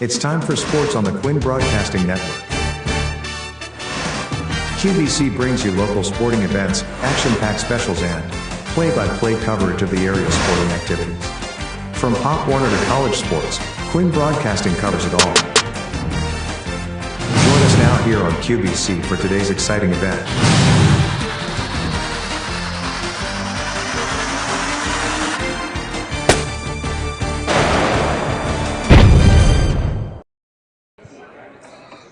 It's time for sports on the Quinn Broadcasting Network. QBC brings you local sporting events, action-packed specials, and play-by-play coverage of the area's sporting activities. From Pop Warner to college sports, Quinn Broadcasting covers it all. Join us now here on QBC for today's exciting event.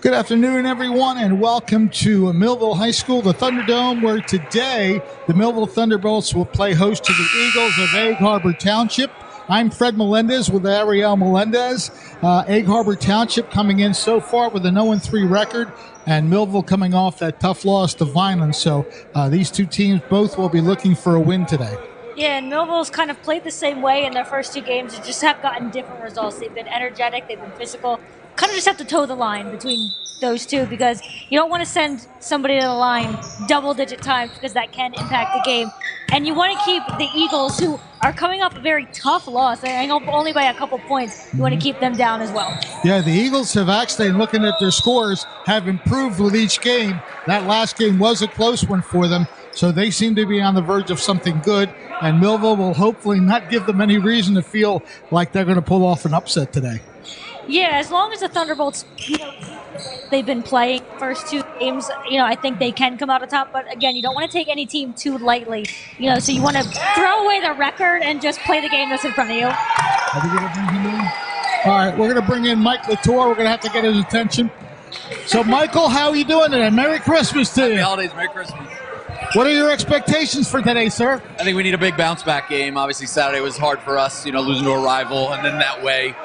Good afternoon, everyone, and welcome to Millville High School, the Thunderdome, where today the Millville Thunderbolts will play host to the Eagles of Egg Harbor Township. I'm Fred Melendez with Ariel Melendez. Egg Harbor Township coming in so far with a 0-3 record, and Millville coming off that tough loss to Vineland. So these two teams both will be looking for a win today. Yeah, and Millville's kind of played the same way in their first two games. They just have gotten different results. They've been energetic, they've been physical. Kind of just have to toe the line between those two, because you don't want to send somebody to the line double-digit times, because that can impact the game. And you want to keep the Eagles, who are coming off a very tough loss, I know only by a couple points, you want to keep them down as well. Yeah, the Eagles have actually, looking at their scores, have improved with each game. That last game was a close one for them, so they seem to be on the verge of something good, and Millville will hopefully not give them any reason to feel like they're going to pull off an upset today. Yeah, as long as the Thunderbolts, they've been playing first two games, I think they can come out on top. But again, you don't want to take any team too lightly, so you want to throw away the record and just play the game that's in front of you. Are we going to bring him in? All right, we're going to bring in Mike Latour. We're going to have to get his attention. So, Michael, how are you doing today? Merry Christmas to you. Happy holidays, Merry Christmas. What are your expectations for today, sir? I think we need a big bounce-back game. Obviously, Saturday was hard for us, losing to a rival, and then that way.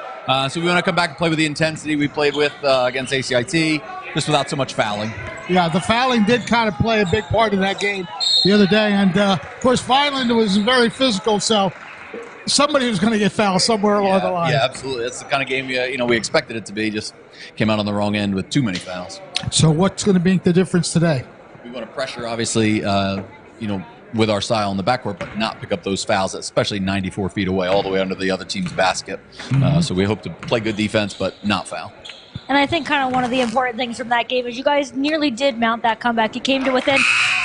So we want to come back and play with the intensity we played with against ACIT, just without so much fouling. Yeah, the fouling did kind of play a big part in that game the other day. And, of course, Vineland was very physical, so somebody was going to get fouled somewhere along the line. Yeah, absolutely. That's the kind of game we expected it to be, just came out on the wrong end with too many fouls. So what's going to make the difference today? We want to pressure, obviously, with our style in the backcourt, but not pick up those fouls, especially 94 feet away, all the way under the other team's basket. So we hope to play good defense, but not foul. And I think kind of one of the important things from that game is you guys nearly did mount that comeback. You came to within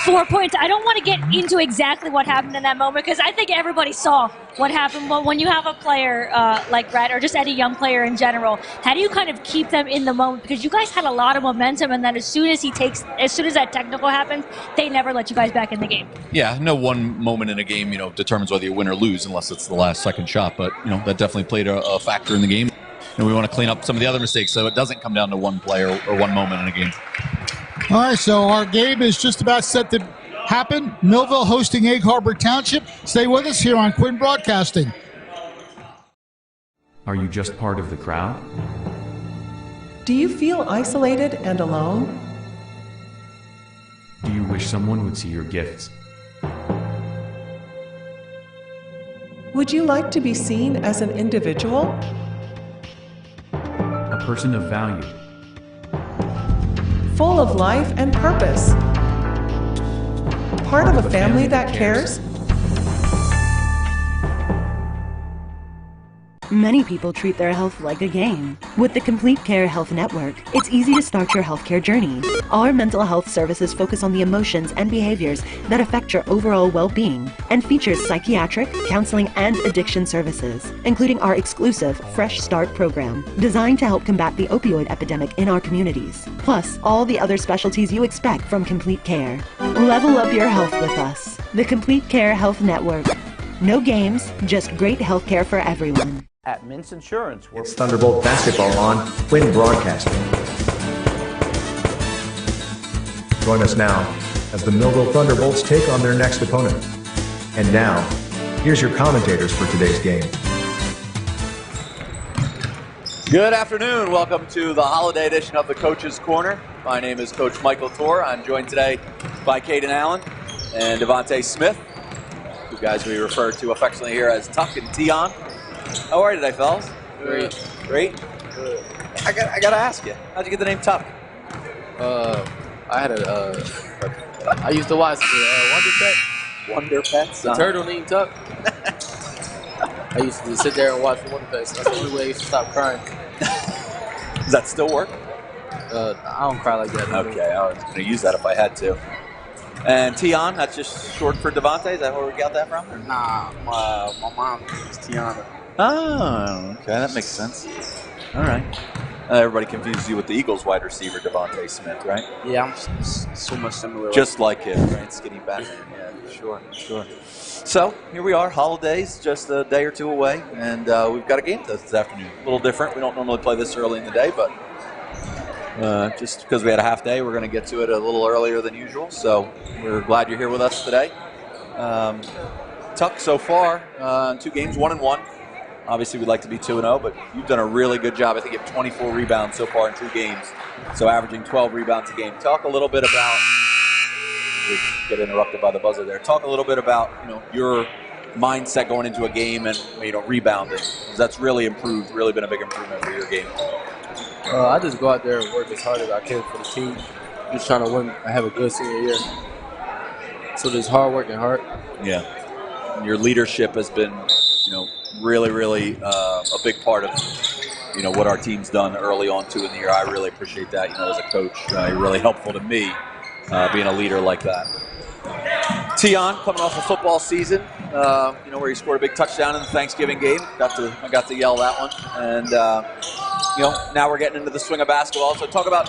4 points. I don't want to get into exactly what happened in that moment, because I think everybody saw what happened. But when you have a player like Brett, or just any young player in general, how do you kind of keep them in the moment? Because you guys had a lot of momentum, and then as soon as that technical happens, they never let you guys back in the game. Yeah, no one moment in a game, determines whether you win or lose, unless it's the last second shot. But, that definitely played a factor in the game. And we want to clean up some of the other mistakes so it doesn't come down to one player or one moment in a game. All right, so our game is just about set to happen. Millville hosting Egg Harbor Township. Stay with us here on Quinn Broadcasting. Are you just part of the crowd? Do you feel isolated and alone? Do you wish someone would see your gifts? Would you like to be seen as an individual? A person of value. Full of life and purpose. Part of a family that cares? Many people treat their health like a game. With the Complete Care Health Network, it's easy to start your healthcare journey. Our mental health services focus on the emotions and behaviors that affect your overall well-being and features psychiatric, counseling, and addiction services, including our exclusive Fresh Start program, designed to help combat the opioid epidemic in our communities, plus all the other specialties you expect from Complete Care. Level up your health with us. The Complete Care Health Network. No games, just great healthcare for everyone. At Mintz Insurance, It's Thunderbolt basketball on Quinn Broadcasting. Join us now as the Millville Thunderbolts take on their next opponent. And now, here's your commentators for today's game. Good afternoon. Welcome to the holiday edition of the Coach's Corner. My name is Coach Michael Tor. I'm joined today by Caden Allen and Devontae Smith, two guys we refer to affectionately here as Tuck and Tion. How are you today, fellas? Great. Great? Good. I gotta ask you, how'd you get the name Tuck? I used to watch Wonder Pet. Wonder Pets? The turtle named Tuck. I used to sit there and watch the Wonder Pets. That's the only way I used to stop crying. Does that still work? I don't cry like that. Okay, I was going to use that if I had to. And Tion, that's just short for Devontae? Is that where we got that from? Nah, my mom is Tiana. Oh, okay, that makes sense. All right. Everybody confuses you with the Eagles wide receiver, Devontae Smith, right? Yeah, I'm so much similar. Just like him, right? Skinny Batman. Yeah, sure. So, here we are, holidays, just a day or two away, and we've got a game this afternoon. A little different. We don't normally play this early in the day, but just because we had a half day, we're going to get to it a little earlier than usual. So we're glad you're here with us today. Tuck, so far, 2 games, 1-1. Obviously, we'd like to be 2-0, but you've done a really good job. I think you have 24 rebounds so far in 2 games, so averaging 12 rebounds a game. Talk a little bit about. Get interrupted by the buzzer there. Talk a little bit about your mindset going into a game and rebounding. That's really improved. Really been a big improvement for your game. I just go out there and work as hard as I can for the team. Just trying to win. I have a good senior year. So there's hard work and heart. Yeah. And your leadership has been, really a big part of, what our team's done early on too in the year. I really appreciate that. As a coach, you're really helpful to me being a leader like that. Tion coming off a football season, where he scored a big touchdown in the Thanksgiving game. I got to yell that one, and now we're getting into the swing of basketball. So talk about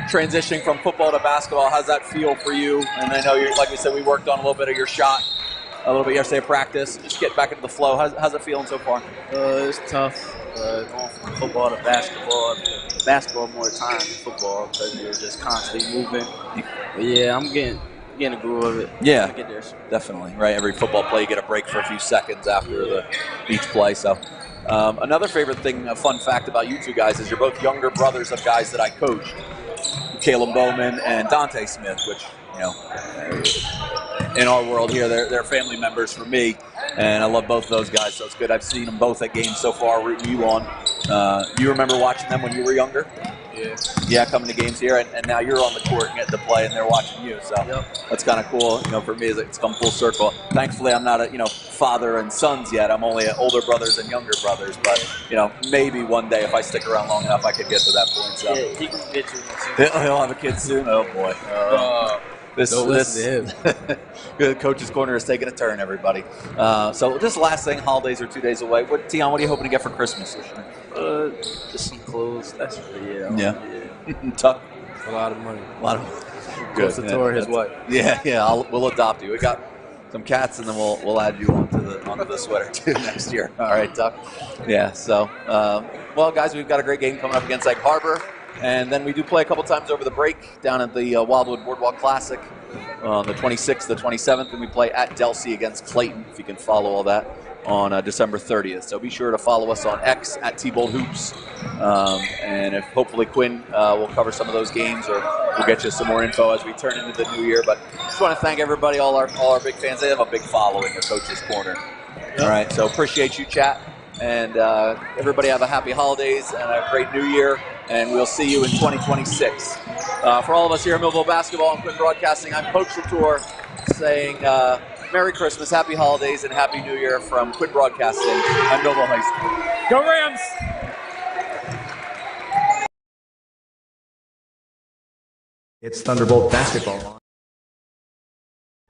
transitioning from football to basketball. How's that feel for you? And I know like we said, we worked on a little bit of your shot a little bit yesterday at practice. Just get back into the flow. How's it feeling so far? It's tough going from football to basketball. Basketball more time than football because you're just constantly moving. But yeah, I'm getting a groove of it. Yeah, get there. Definitely. Right, every football play you get a break for a few seconds after each play. So another favorite thing, a fun fact about you two guys is you're both younger brothers of guys that I coached, Caleb Bowman and Dante Smith, which in our world here, they're family members for me, and I love both those guys, so it's good. I've seen them both at games so far, rooting you on. You remember watching them when you were younger? Yeah, coming to games here, and now you're on the court and getting to play, and they're watching you. So that's kind of cool. For me, it's come full circle. Thankfully, I'm not a father and sons yet. I'm only older brothers and younger brothers. But maybe one day if I stick around long enough, I could get to that point. So yeah, he can get you. He'll have a kid soon. Oh boy. Don't listen to him. Good Coach's Corner is taking a turn, everybody. So just last thing, holidays are 2 days away. Tion, what are you hoping to get for Christmas this year? Just some clothes. That's really it. Yeah. Tough. A lot of money. Good. To tour his wife. Yeah. We'll adopt you. We got some cats, and then we'll add you onto the sweater too next year. All right, Tuck. Yeah. So, well, guys, we've got a great game coming up against Egg Harbor. And then we do play a couple times over the break down at the Wildwood Boardwalk Classic on the 26th, the 27th, and we play at Delsea against Clayton, if you can follow all that, on December 30th. So be sure to follow us on X at T-Bold Hoops. And if hopefully Quinn will cover some of those games, or we'll get you some more info as we turn into the new year. But just want to thank everybody, all our big fans. They have a big following of Coach's Corner. Yep. All right, so appreciate you, chat. And everybody have a happy holidays and a great new year. And we'll see you in 2026. For all of us here at Millville Basketball and Quinn Broadcasting, I'm Coach Latour saying Merry Christmas, Happy Holidays, and Happy New Year from Quinn Broadcasting at Millville High School. Go Rams! It's Thunderbolt basketball.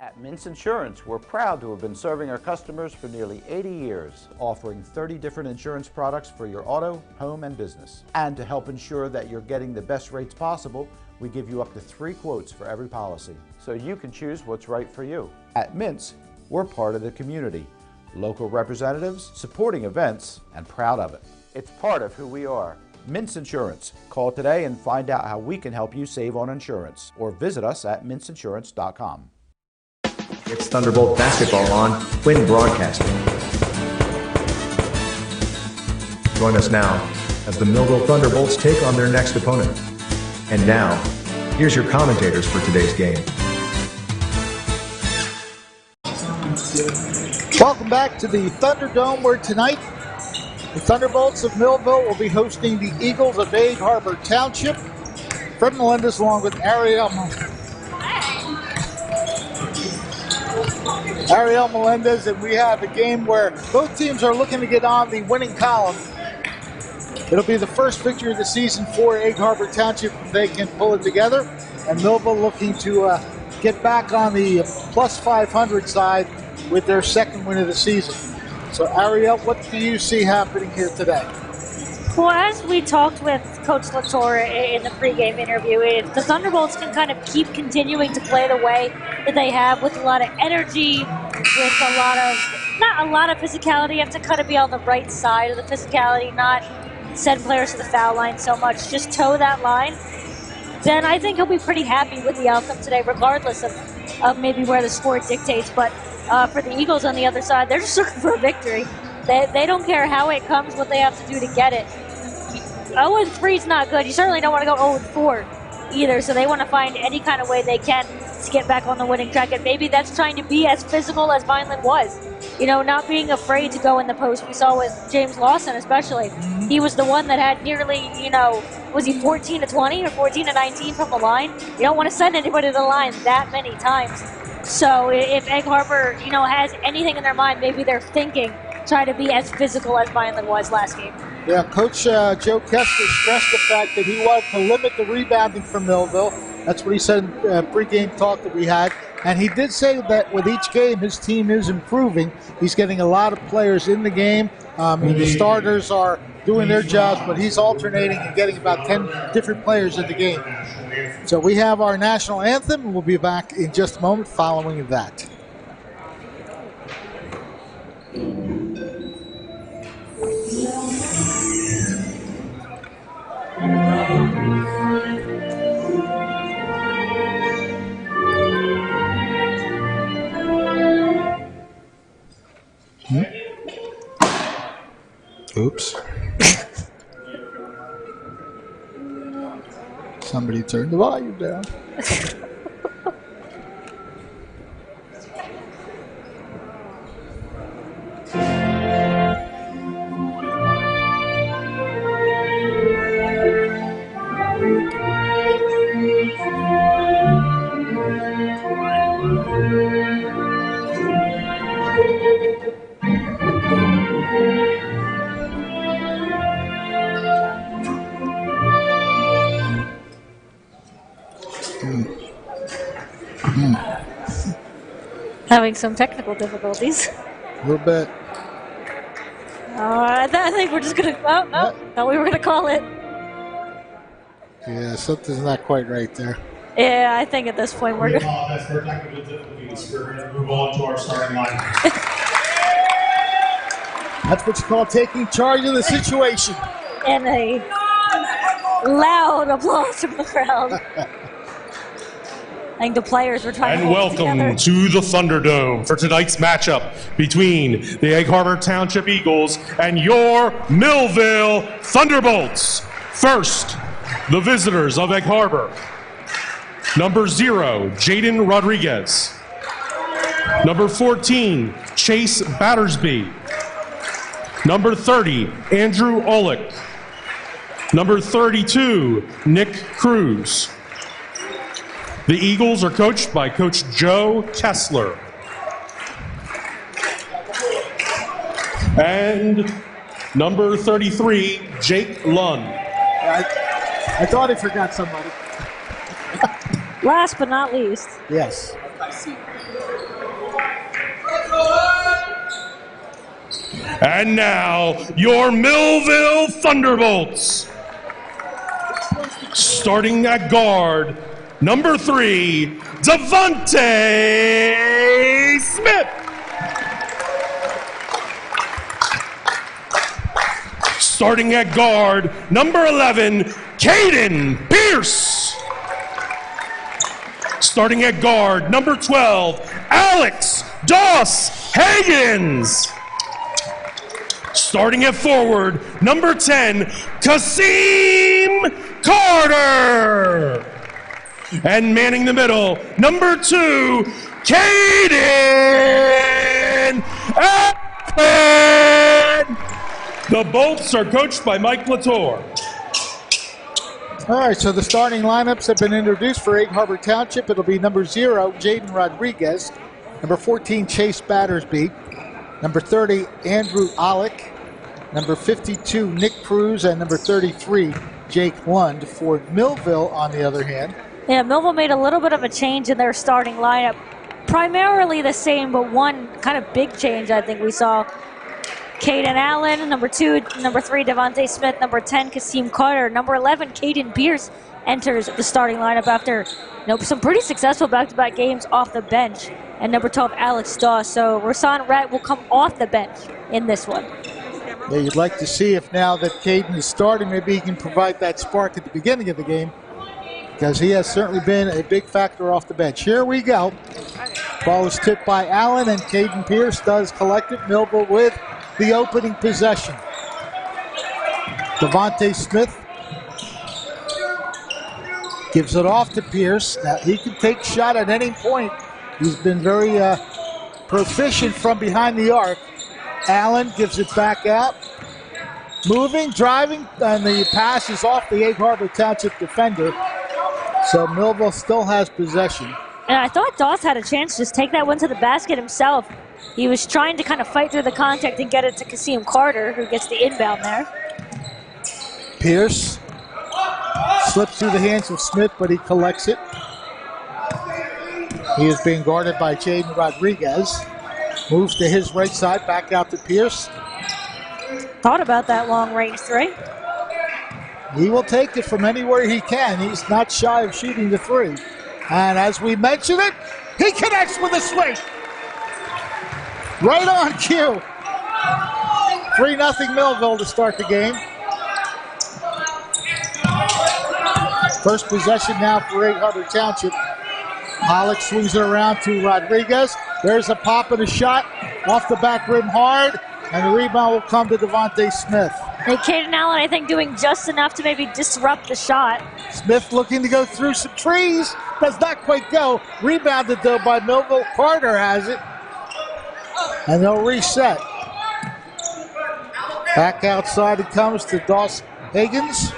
At Mintz Insurance, we're proud to have been serving our customers for nearly 80 years, offering 30 different insurance products for your auto, home, and business. And to help ensure that you're getting the best rates possible, we give you up to 3 quotes for every policy, so you can choose what's right for you. At Mintz, we're part of the community, local representatives, supporting events, and proud of it. It's part of who we are. Mintz Insurance. Call today and find out how we can help you save on insurance, or visit us at mintzinsurance.com. It's Thunderbolt basketball on Quinn Broadcasting. Join us now as the Millville Thunderbolts take on their next opponent. And now, here's your commentators for today's game. Welcome back to the Thunderdome, where tonight the Thunderbolts of Millville will be hosting the Eagles of Egg Harbor Township. Fred Melendez along with Ariel Melendez, and we have a game where both teams are looking to get on the winning column It'll be the first victory of the season for Egg Harbor Township if they can pull it together. And Millville looking to get back on the plus 500 side with their second win of the season. So, Ariel, what do you see happening here today? Well, as we talked with Coach Latour in the pregame interview, if the Thunderbolts can kind of keep continuing to play the way that they have with a lot of energy, with a lot of, not a lot of physicality, you have to kind of be on the right side of the physicality, not send players to the foul line so much, just toe that line, then I think he'll be pretty happy with the outcome today, regardless of maybe where the score dictates. But for the Eagles on the other side, they're just looking for a victory. They don't care how it comes, what they have to do to get it. 0-3 is not good. You certainly don't want to go 0-4 either, so they want to find any kind of way they can to get back on the winning track, and maybe that's trying to be as physical as Vineland was. You know, not being afraid to go in the post. We saw with James Lawson especially. He was the one that had nearly, was he 14 to 20 or 14 to 19 from the line? You don't want to send anybody to the line that many times. So if Egg Harbor, has anything in their mind, maybe they're thinking, try to be as physical as Vineland was last game. Yeah, Coach Joe Kessler stressed the fact that he wanted to limit the rebounding from Millville. That's what he said in pregame talk that we had. And he did say that with each game, his team is improving. He's getting a lot of players in the game. The starters are doing their jobs, but he's alternating and getting about 10 different players in the game. So we have our national anthem, and we'll be back in just a moment following that. Oops. Somebody turned the volume down. Having some technical difficulties. A little bit. I think we're just going to... No, we were going to call it. Yeah, something's not quite right there. Yeah, I think at this point we're going to... That's for technical difficulties. We're going to move on to our starting line. That's what you call taking charge of the situation. And a loud applause from the crowd. I think the players were trying to hold welcome together. to the Thunderdome for tonight's matchup between the Egg Harbor Township Eagles and your Millville Thunderbolts. First, the visitors of Egg Harbor. Number 0, Jaden Rodriguez. Number 14, Chase Battersby. Number 30, Andrew Olick. Number 32, Nick Cruz. The Eagles are coached by Coach Joe Kessler. And number 33, Jake Lund. I thought I forgot somebody. Last but not least. Yes. And now, your Millville Thunderbolts. Starting at guard, number 3, Devontae Smith. Starting at guard, number 11, Caden Pierce. Starting at guard, number 12, Alex Doss Hagens. Starting at forward, number 10, Kasim Carter. And manning the middle, number 2, Caden Allen. The Bolts are coached by Mike Latour. All right, so the starting lineups have been introduced for Egg Harbor Township. It'll be number 0, Jaden Rodriguez. Number 14, Chase Battersby. Number 30, Andrew Olick. Number 52, Nick Cruz, and number 33, Jake Lund. For Millville, on the other hand. Yeah, Millville made a little bit of a change in their starting lineup. Primarily the same, but one kind of big change I think we saw. Caden Allen, number 2, number 3, Devontae Smith, number 10, Kasim Carter, number 11, Caden Pierce enters the starting lineup after some pretty successful back-to-back games off the bench. And number 12, Alex Dawes. So Rasan Rett will come off the bench in this one. Yeah, you'd like to see if now that Caden is starting, maybe he can provide that spark at the beginning of the game, because he has certainly been a big factor off the bench. Here we go. Ball is tipped by Allen, and Caden Pierce does collect it. Millville with the opening possession. Devontae Smith gives it off to Pierce. Now he can take shot at any point. He's been very proficient from behind the arc. Allen gives it back out. Moving, driving, and the pass is off the Egg Harbor Township defender. So Millville still has possession. And I thought Dawes had a chance to just take that one to the basket himself. He was trying to kind of fight through the contact and get it to Kasim Carter, who gets the inbound there. Pierce slips through the hands of Smith, but he collects it. He is being guarded by Jaden Rodriguez. Moves to his right side, back out to Pierce. Thought about that long range 3. He will take it from anywhere he can. He's not shy of shooting the 3. And as we mentioned it, he connects with a swing. Right on cue. 3-0 Millville to start the game. First possession now for Egg Harbor Township. Pollock swings it around to Rodriguez. There's a pop and a shot off the back rim hard, and the rebound will come to Devontae Smith. And Caden Allen, I think, doing just enough to maybe disrupt the shot. Smith looking to go through some trees. Does not quite go. Rebounded, though, by Millville. Carter has it. And they'll reset. Back outside it comes to Dawson Higgins.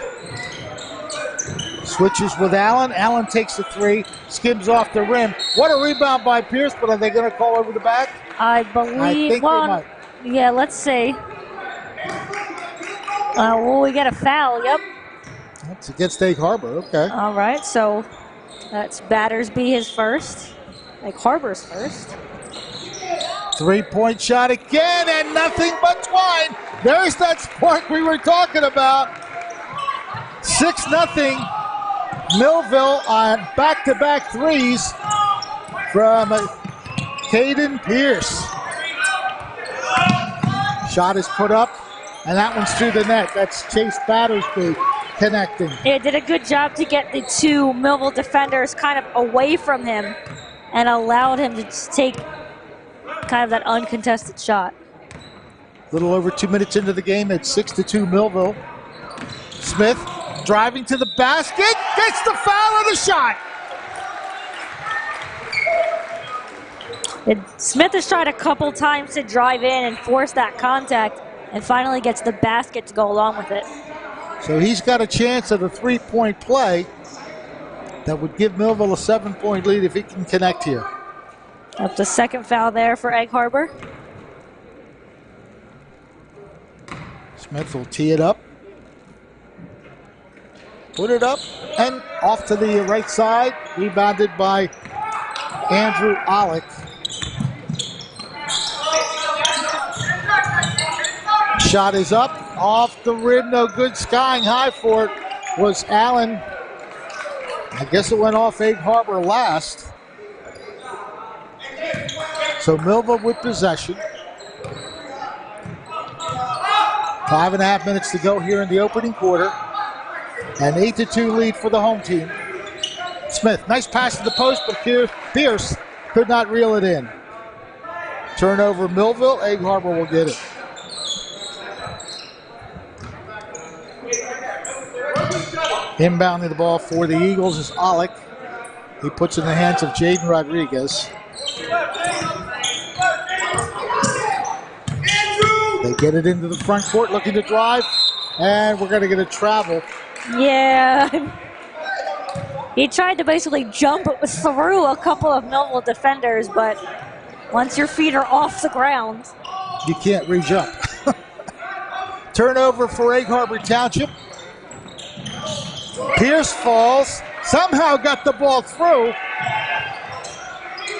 Switches with Allen. Allen takes the 3. Skims off the rim. What a rebound by Pierce, but are they going to call over the back? I believe. I think they might. Yeah, let's see. We get a foul, yep. That's against Egg Harbor, okay. All right, so that's Battersby his first. Egg Harbor's first. 3-point shot again, and nothing but twine. There's that spark we were talking about. 6-0 Millville on back-to-back threes from Caden Pierce. Shot is put up, and that one's through the net. That's Chase Battersby connecting. It did a good job to get the 2 Millville defenders kind of away from him and allowed him to just take kind of that uncontested shot. A little over 2 minutes into the game, it's 6-2 Millville. Smith driving to the basket, gets the foul and the shot. Smith has tried a couple times to drive in and force that contact, and finally gets the basket to go along with it. So he's got a chance at a 3-point play that would give Millville a 7-point lead if he can connect here. That's the second foul there for Egg Harbor. Smith will tee it up. Put it up and off to the right side. Rebounded by Andrew Olick. Shot is up, off the rim, no good. Skying high for it was Allen. I guess it went off Egg Harbor last. So Millville with possession. 5.5 minutes to go here in the opening quarter. An 8-2 lead for the home team. Smith, nice pass to the post, but Pierce could not reel it in. Turnover Millville, Egg Harbor will get it. Inbounding the ball for the Eagles is Olick. He puts it in the hands of Jaden Rodriguez. They get it into the front court, looking to drive, and we're going to get a travel. Yeah. He tried to basically jump through a couple of Millville defenders, but once your feet are off the ground, you can't re-jump. Turnover for Egg Harbor Township. Pierce falls. Somehow got the ball through.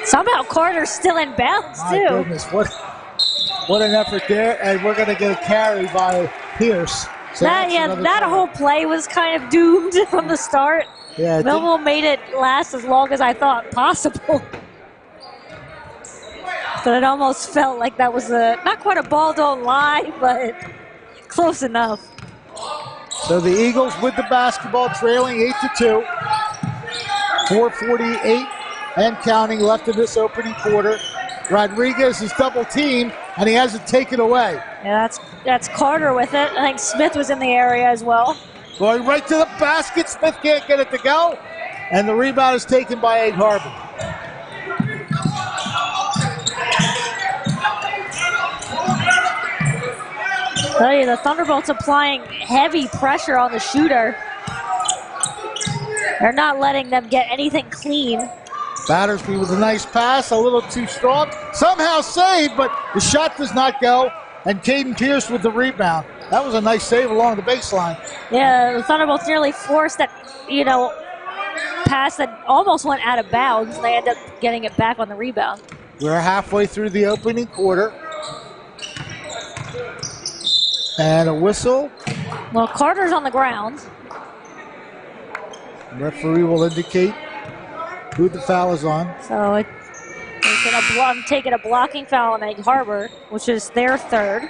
Somehow Carter's still in bounds, My too. goodness, what an effort there. And we're going to get a carry by Pierce. So that whole play was kind of doomed from the start. Yeah, Millville made it last as long as I thought possible. But it almost felt like that was not quite a ball don't lie, but close enough. So the Eagles with the basketball, trailing 8-2. 4:48 and counting left in this opening quarter. Rodriguez is double teamed, and he has it taken away. Yeah, that's Carter with it. I think Smith was in the area as well. Going right to the basket. Smith can't get it to go, and the rebound is taken by Egg Harbor. I tell you, the Thunderbolts applying heavy pressure on the shooter. They're not letting them get anything clean. Battersby with a nice pass, a little too strong. Somehow saved, but the shot does not go. And Caden Pierce with the rebound. That was a nice save along the baseline. Yeah, the Thunderbolts nearly forced that, pass that almost went out of bounds. And they end up getting it back on the rebound. We're halfway through the opening quarter. And a whistle. Well, Carter's on the ground. Referee will indicate who the foul is on. So I'm taking a blocking foul on Egg Harbor, which is their third.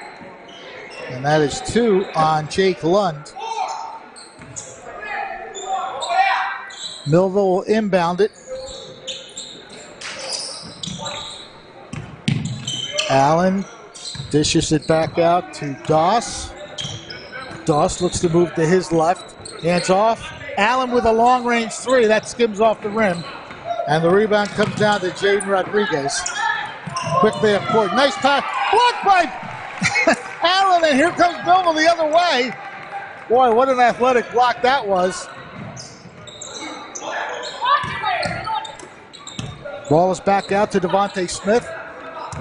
And that is 2 on Jake Lund. Millville will inbound it. Allen dishes it back out to Doss. Doss looks to move to his left. Hands off. Allen with a long-range 3. That skims off the rim. And the rebound comes down to Jaden Rodriguez. Quickly up court. Nice pass. Blocked by Allen, and here comes Millville the other way. Boy, what an athletic block that was. Ball is back out to Devontae Smith.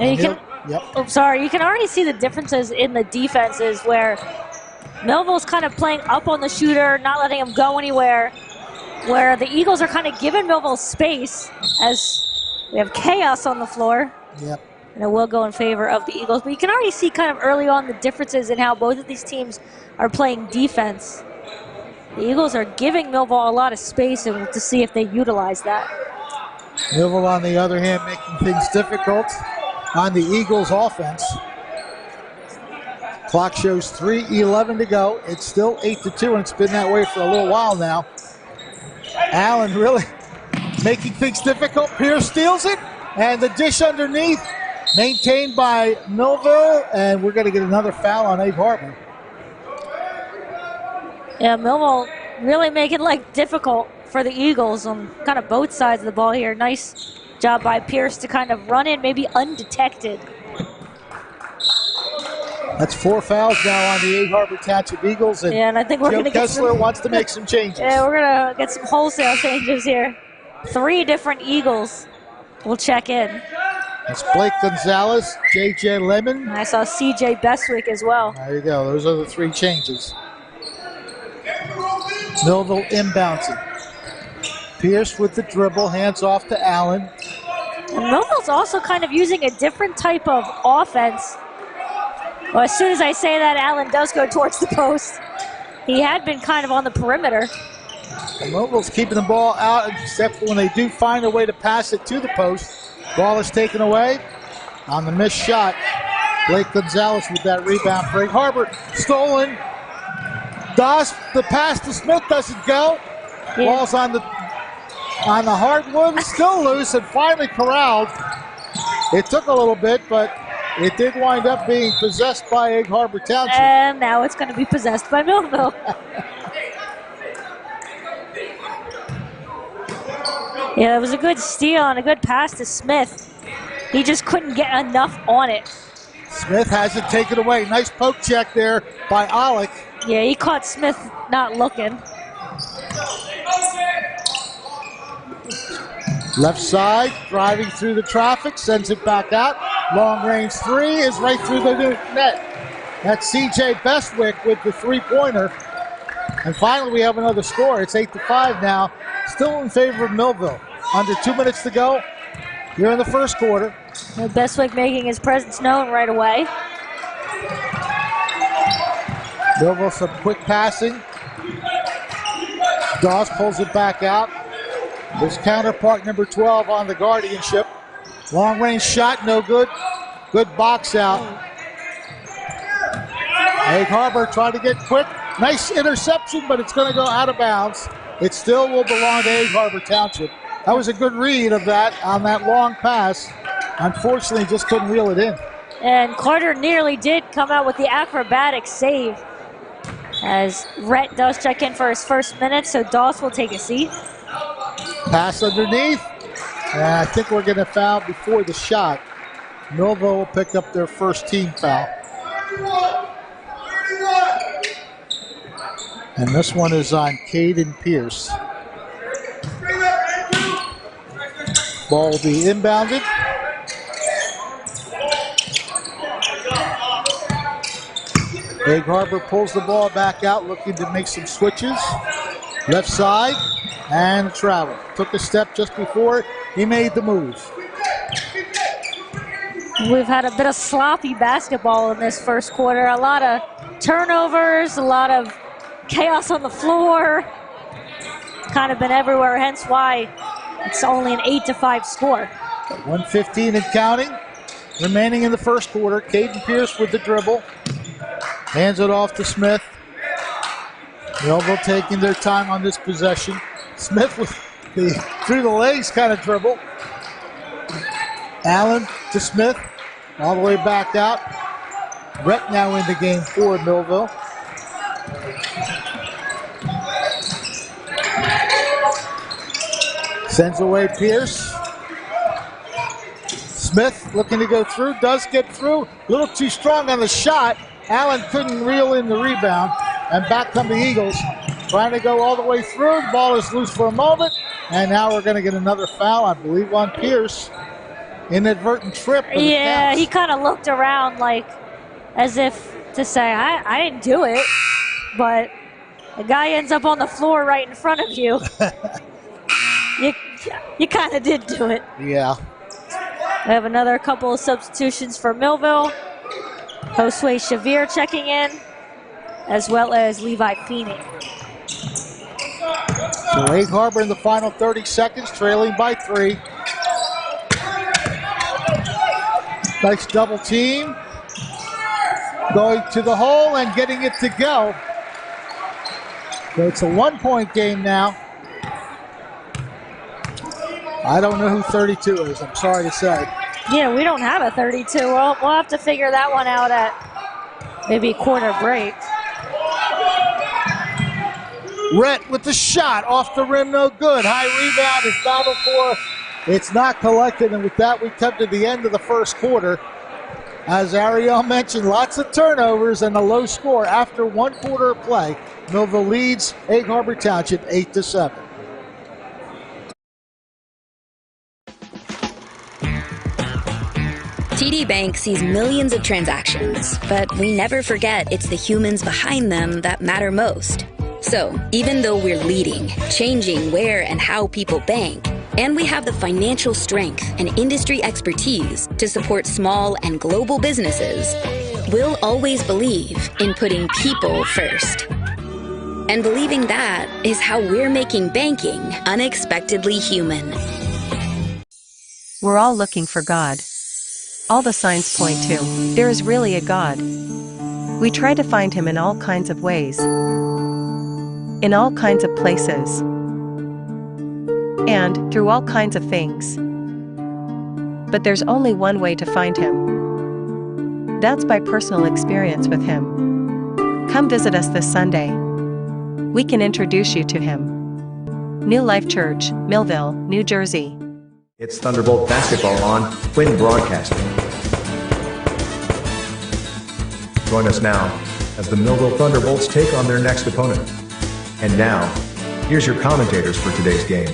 And you can already see the differences in the defenses where Millville's kind of playing up on the shooter, not letting him go anywhere, where the Eagles are kind of giving Millville space as we have chaos on the floor. Yep. And it will go in favor of the Eagles. But you can already see kind of early on the differences in how both of these teams are playing defense. The Eagles are giving Millville a lot of space, and to see if they utilize that. Millville, on the other hand, making things difficult on the Eagles' offense. Clock shows 3:11 to go. It's still 8-2, and it's been that way for a little while now. Allen really making things difficult. Pierce steals it, and the dish underneath, maintained by Millville, and we're going to get another foul on Egg Harbor. Yeah, Millville really making life difficult for the Eagles on kind of both sides of the ball here. Nice job by Pierce to kind of run in, maybe undetected. That's 4 fouls now on the Egg Harbor Township Eagles, and I think we're Joe going to get Kessler wants to make some changes. Yeah, we're going to get some wholesale changes here. 3 different Eagles will check in. It's Blake Gonzalez, J.J. Lemon. I saw C.J. Bestwick as well. There you go. Those are the 3 changes. Millville inbounds it. Pierce with the dribble, hands off to Allen. And Millville's also kind of using a different type of offense. Well, as soon as I say that, Allen does go towards the post. He had been kind of on the perimeter. And Millville's keeping the ball out, except when they do find a way to pass it to the post. Ball is taken away on the missed shot. Blake Gonzalez with that rebound for Egg Harbor. Stolen. Doss, the pass to Smith doesn't go. Yeah. Ball's on the hardwood, still loose, and finally corralled. It took a little bit, but it did wind up being possessed by Egg Harbor Township. And now it's going to be possessed by Millville. Yeah, it was a good steal and a good pass to Smith. He just couldn't get enough on it. Smith has it taken away. Nice poke check there by Alec. Yeah, he caught Smith not looking. Left side, driving through the traffic, sends it back out. Long range 3 is right through the net. That's C.J. Bestwick with the three-pointer. And finally, we have another score. It's 8-5 now. Still in favor of Millville. Under 2 minutes to go here in the first quarter. And Bestwick making his presence known right away. Millville some quick passing. Doss pulls it back out. His counterpart, number 12, on the guardianship. Long-range shot, no good. Good box out. Egg Harbor trying to get quick. Nice interception, but it's going to go out of bounds. It still will belong to Egg Harbor Township. That was a good read of that on that long pass. Unfortunately, just couldn't reel it in. And Carter nearly did come out with the acrobatic save as Rhett does check in for his first minute, so Doss will take a seat. Pass underneath. And I think we're going to foul before the shot. Millville will pick up their first team foul. And this one is on Caden Pierce. Ball will be inbounded. Egg Harbor pulls the ball back out, looking to make some switches. Left side, and travel. Took a step just before he made the move. We've had a bit of sloppy basketball in this first quarter. A lot of turnovers, a lot of chaos on the floor. Kind of been everywhere, hence why it's only an 8-5 score. 1:15 and counting. Remaining in the first quarter. Caden Pierce with the dribble. Hands it off to Smith. Millville taking their time on this possession. Smith with the through the legs kind of dribble. Allen to Smith. All the way back out. Rhett now in the game for Millville. Sends away Pierce. Smith looking to go through. Does get through. A little too strong on the shot. Allen couldn't reel in the rebound. And back come the Eagles. Trying to go all the way through. The ball is loose for a moment. And now we're going to get another foul, I believe, on Pierce. Inadvertent trip. Yeah, he kind of looked around like as if to say, I didn't do it. But the guy ends up on the floor right in front of you. You kind of did do it. Yeah. We have another couple of substitutions for Millville. Josue Shavir checking in, as well as Levi Feeney. So Egg Harbor in the final 30 seconds, trailing by 3. Nice double team. Going to the hole and getting it to go. So it's a 1-point game now. I don't know who 32 is, I'm sorry to say. Yeah, we don't have a 32. We'll have to figure that one out at maybe quarter break. Rhett with the shot off the rim, no good. High rebound is battled for. It's not collected, and with that, we come to the end of the first quarter. As Ariel mentioned, lots of turnovers and a low score after 1 quarter of play. Millville leads Egg Harbor Township 8-7. TD Bank sees millions of transactions, but we never forget it's the humans behind them that matter most. So, even though we're leading, changing where and how people bank, and we have the financial strength and industry expertise to support small and global businesses, we'll always believe in putting people first. And believing that is how we're making banking unexpectedly human. We're all looking for God. All the signs point to, there is really a God. We try to find him in all kinds of ways, in all kinds of places, and through all kinds of things. But there's only one way to find him. That's by personal experience with him. Come visit us this Sunday. We can introduce you to him. New Life Church, Millville, New Jersey. It's Thunderbolt basketball on Quinn Broadcasting. Join us now as the Millville Thunderbolts take on their next opponent. And now, here's your commentators for today's game.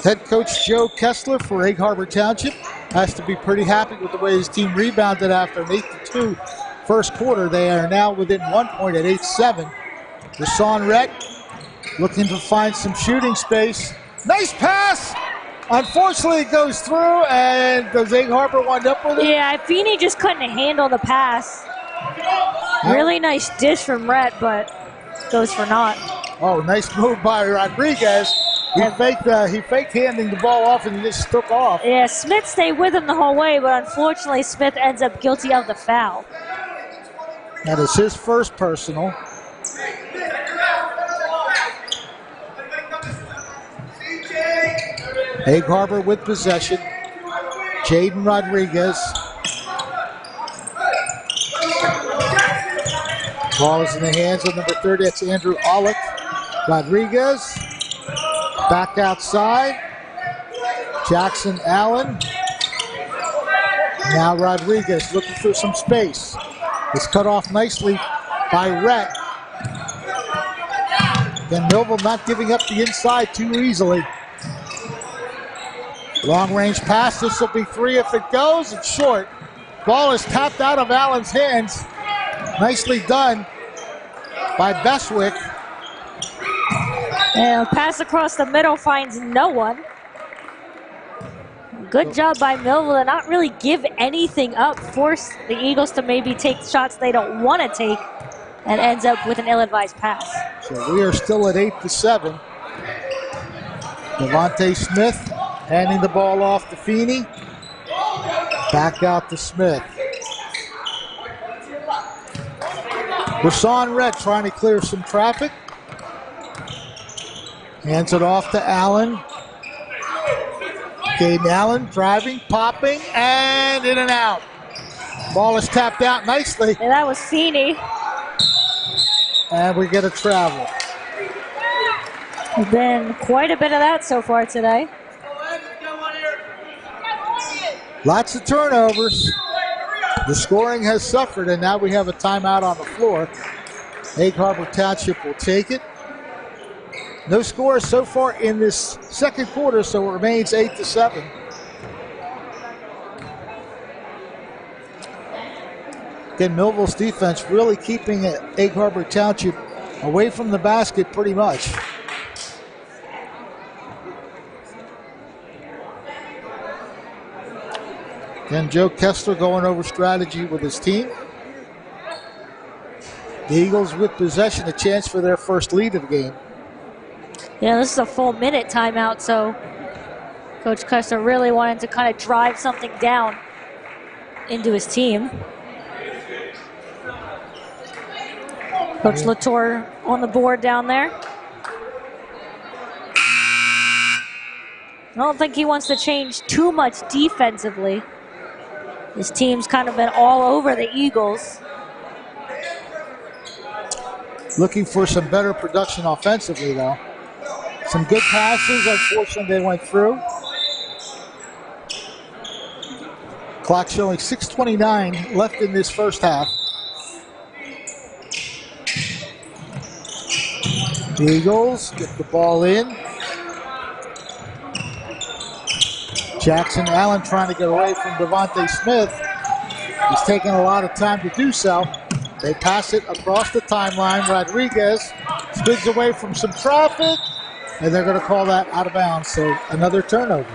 Head coach Joe Kessler for Egg Harbor Township has to be pretty happy with the way his team rebounded after an 8-2 first quarter. They are now within 1 point at 8-7. Rashawn Rett looking to find some shooting space. Nice pass! Unfortunately, it goes through, and does Egg Harbor wind up with it? Yeah, Feeney just couldn't handle the pass. Really nice dish from Rhett, but goes for naught. Oh, nice move by Rodriguez. He faked handing the ball off, and he just took off. Yeah, Smith stayed with him the whole way, but unfortunately, Smith ends up guilty of the foul. That is his first personal. Egg Harbor with possession. Jaden Rodriguez. Ball is in the hands of number 30. That's Andrew Olick. Rodriguez. Back outside. Jackson Allen. Now Rodriguez looking for some space. It's cut off nicely by Rhett. Then Millville not giving up the inside too easily. Long range pass, this will be 3 if it goes. It's short. Ball is tapped out of Allen's hands. Nicely done by Beswick. And pass across the middle finds no one. Good job by Millville to not really give anything up. Force the Eagles to maybe take shots they don't want to take, and ends up with an ill-advised pass. So we are still at 8-7. Devontae Smith handing the ball off to Feeney. Back out to Smith. Rashawn Rett trying to clear some traffic. Hands it off to Allen. Caden Allen driving, popping, and in and out. Ball is tapped out nicely. And that was Feeney. And we get a travel. There's been quite a bit of that so far today. Lots of turnovers. The scoring has suffered, and now we have a timeout on the floor. Egg Harbor Township will take it. No scores so far in this second quarter, so it remains 8-7. Again, Millville's defense really keeping Egg Harbor Township away from the basket pretty much. Again, Joe Kessler going over strategy with his team. The Eagles with possession, a chance for their first lead of the game. Yeah, this is a full minute timeout, so Coach Kessler really wanted to kind of drive something down into his team. Coach Latour on the board down there. I don't think he wants to change too much defensively. His team's kind of been all over the Eagles. Looking for some better production offensively, though. Some good passes, unfortunately they went through. Clock showing 6:29 left in this first half. The Eagles get the ball in. Jackson Allen trying to get away from Devontae Smith. He's taking a lot of time to do so. They pass it across the timeline. Rodriguez skids away from some traffic, and they're going to call that out of bounds, so another turnover.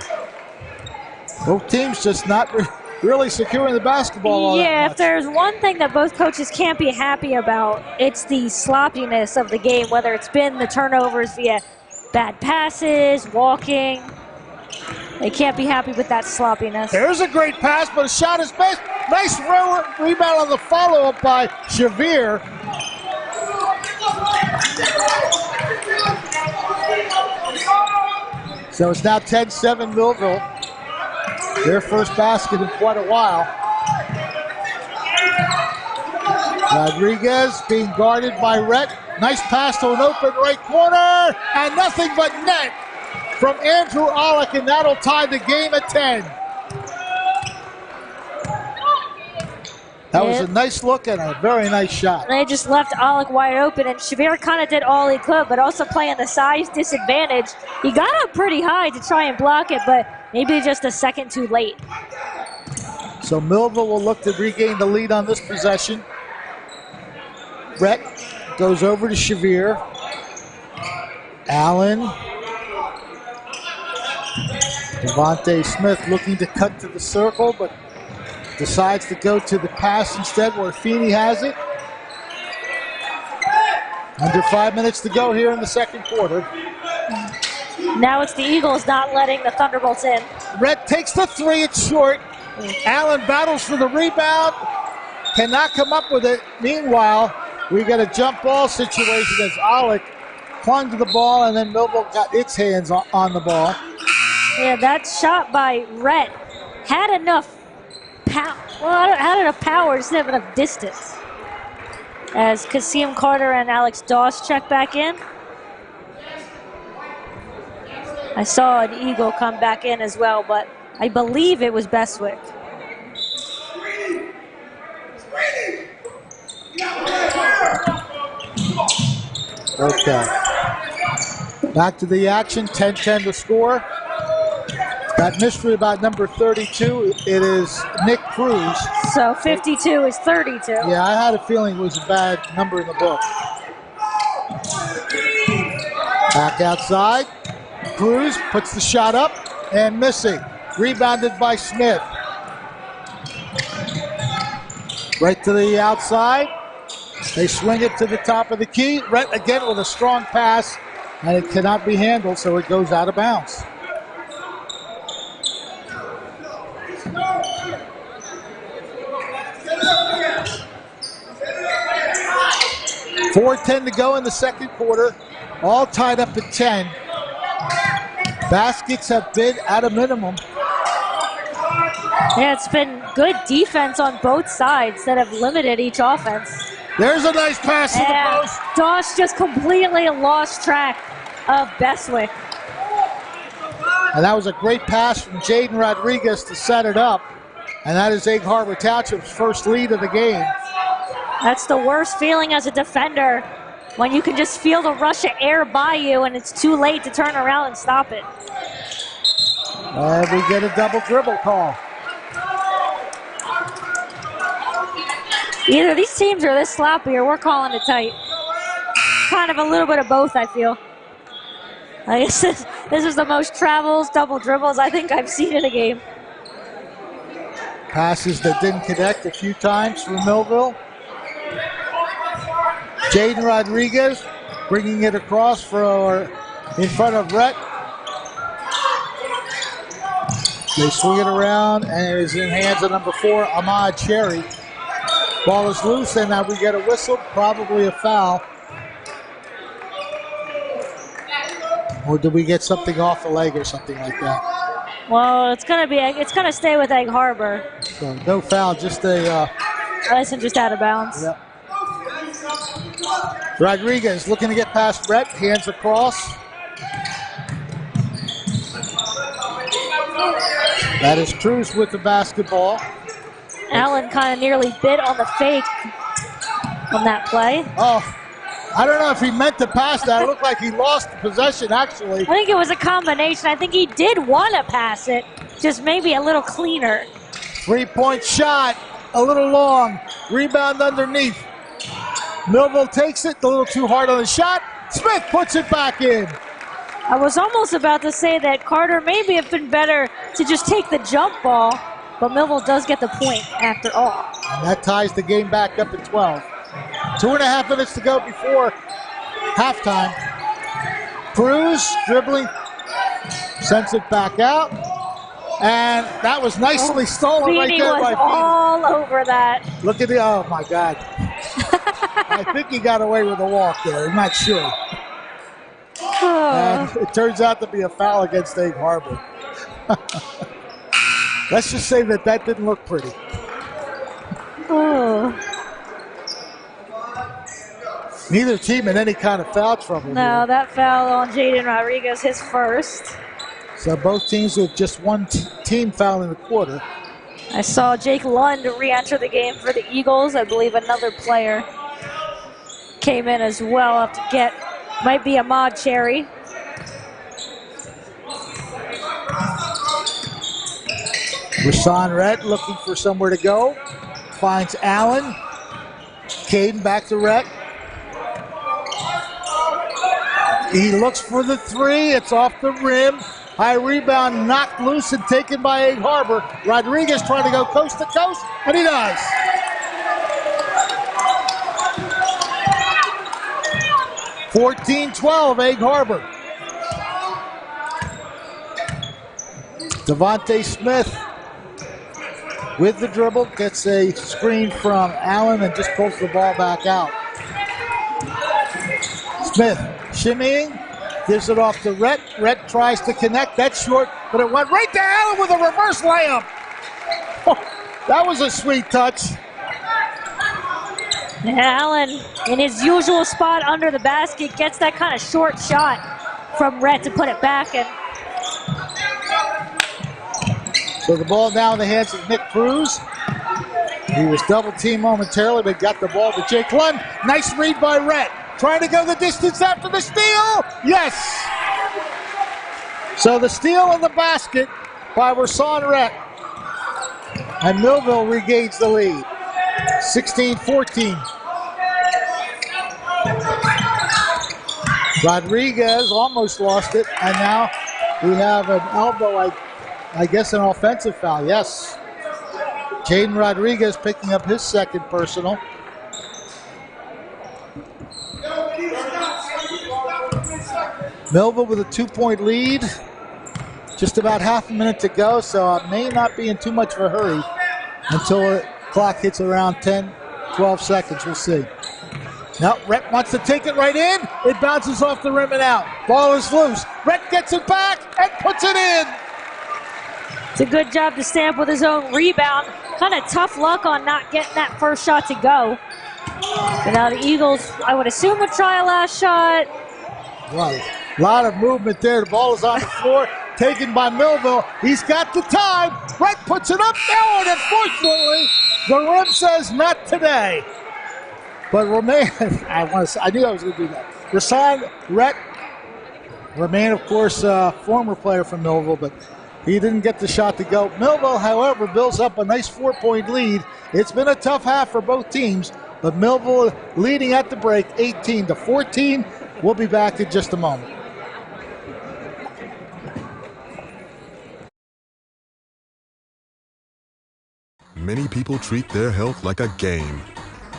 Both teams just not really securing the basketball all that much. If there's one thing that both coaches can't be happy about, it's the sloppiness of the game, whether it's been the turnovers via bad passes, walking. They can't be happy with that sloppiness. There's a great pass, but a shot is missed. Nice rebound on the follow-up by Shavir. So it's now 10-7 Millville. Their first basket in quite a while. Rodriguez being guarded by Rhett. Nice pass to an open right corner, and nothing but net from Andrew Olick, and that'll tie the game at 10. That was a nice look and a very nice shot. They just left Alec wide open, and Shavir kind of did all he could, but also playing the size disadvantage. He got up pretty high to try and block it, but maybe just a second too late. So Millville will look to regain the lead on this possession. Rhett goes over to Shavir. Allen. Devontae Smith looking to cut to the circle, but decides to go to the pass instead where Feeney has it. Under 5 minutes to go here in the second quarter. Now it's the Eagles not letting the Thunderbolts in. Rhett takes the three, it's short. Allen battles for the rebound, cannot come up with it. Meanwhile, we got a jump ball situation as Alec clung to the ball, and then Millville got its hands on the ball. Yeah, that shot by Rhett had enough power, just didn't have enough distance. As Kasim Carter and Alex Doss check back in. I saw an Eagle come back in as well, but I believe it was Bestwick. Okay. Back to the action, 10-10 to score. That mystery about number 32, it is Nick Cruz. So 52 is 32. Yeah, I had a feeling it was a bad number in the book. Back outside. Cruz puts the shot up and missing. Rebounded by Smith. Right to the outside. They swing it to the top of the key. Rhett again with a strong pass, and it cannot be handled, so it goes out of bounds. .4:10 to go in the second quarter. All tied up at 10. Baskets have been at a minimum. Yeah, it's been good defense on both sides that have limited each offense. There's a nice pass to the post. Doss just completely lost track of Bestwick. And that was a great pass from Jaden Rodriguez to set it up. And that is Egg Harbor Township's first lead of the game. That's the worst feeling as a defender, when you can just feel the rush of air by you and it's too late to turn around and stop it. And we get a double dribble call. Either these teams are this sloppy or we're calling it tight. Kind of a little bit of both, I feel. I guess this is the most travels, double dribbles I think I've seen in a game. Passes that didn't connect a few times for Millville. Jaden Rodriguez bringing it across for in front of Rhett. They swing it around and it is in hands of number 4, Ahmad Cherry. Ball is loose and now we get a whistle, probably a foul. Or did we get something off the leg or something like that? Well, it's gonna stay with Egg Harbor. So no foul, just a Listen, just out of bounds. Yep. Rodriguez looking to get past Rhett, hands across. That is Cruz with the basketball. Allen kind of nearly bit on the fake on that play. Oh, I don't know if he meant to pass that. It looked like he lost the possession, actually. I think it was a combination. I think he did want to pass it, just maybe a little cleaner. 3-point shot, a little long. Rebound underneath. Millville takes it, a little too hard on the shot. Smith puts it back in. I was almost about to say that Carter maybe have been better to just take the jump ball, but Millville does get the point after all. And that ties the game back up at 12. 2.5 minutes to go before halftime. Cruz dribbling, sends it back out. And that was nicely stolen right there by Feeney. All over that. Look at the, oh my God. I think he got away with a walk there, I'm not sure. And it turns out to be a foul against Egg Harbor. Let's just say that didn't look pretty. Neither team in any kind of foul trouble. No, that foul on Jaden Rodriguez, his first. So both teams with just one team foul in the quarter. I saw Jake Lund re-enter the game for the Eagles. I believe another player came in as well. Have to get, might be Ahmad Cherry. Rashawn Rhett looking for somewhere to go. Finds Allen. Caden back to Rhett. He looks for the three. It's off the rim. High rebound knocked loose and taken by Egg Harbor. Rodriguez trying to go coast to coast, and he does. (14-12) Egg Harbor. Devontae Smith with the dribble, gets a screen from Allen and just pulls the ball back out. Smith shimmying, gives it off to Rhett. Rhett tries to connect, that's short, but it went right to Allen with a reverse layup. Oh, that was a sweet touch. Allen, in his usual spot under the basket, gets that kind of short shot from Rhett to put it back. And so the ball now in the hands of Nick Cruz. He was double teamed momentarily, but got the ball to Jake Lund. Nice read by Rhett. Trying to go the distance after the steal. Yes! So the steal in the basket by Rashawn Rhett. And Millville regains the lead. 16-14. Rodriguez almost lost it, and now we have an elbow, I guess an offensive foul, yes. Jaden Rodriguez picking up his second personal. Millville with a 2-point lead. Just about half a minute to go, so it may not be in too much of a hurry until the clock hits around 10, 12 seconds. We'll see. Now, Rhett wants to take it right in. It bounces off the rim and out. Ball is loose. Rhett gets it back and puts it in. It's a good job to stamp with his own rebound. Kind of tough luck on not getting that first shot to go. But now the Eagles, I would assume, would try a last shot. Wow. A lot of movement there. The ball is on the floor. Taken by Millville. He's got the time. Rhett puts it up now, and unfortunately, the rim says not today. But Romain, I knew I was going to do that. Rashawn Rhett, Romain, of course, former player from Millville, but he didn't get the shot to go. Millville, however, builds up a nice 4-point lead. It's been a tough half for both teams, but Millville leading at the break, 18-14. We'll be back in just a moment. Many people treat their health like a game.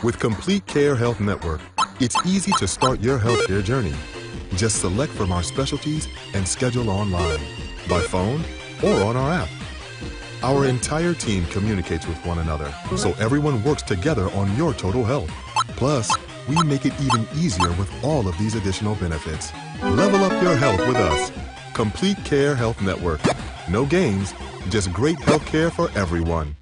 With Complete Care Health Network, it's easy to start your healthcare journey. Just select from our specialties and schedule online, by phone, or on our app. Our entire team communicates with one another, so everyone works together on your total health. Plus, we make it even easier with all of these additional benefits. Level up your health with us. Complete Care Health Network. No games, just great healthcare for everyone.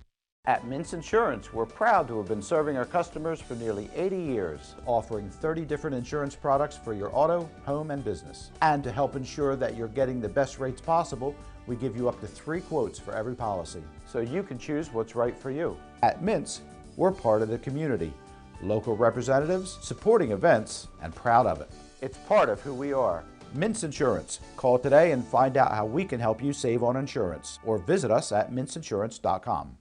At Mintz Insurance, we're proud to have been serving our customers for nearly 80 years, offering 30 different insurance products for your auto, home, and business. And to help ensure that you're getting the best rates possible, we give you up to 3 quotes for every policy, so you can choose what's right for you. At Mintz, we're part of the community, local representatives, supporting events, and proud of it. It's part of who we are. Mintz Insurance. Call today and find out how we can help you save on insurance, or visit us at mintzinsurance.com.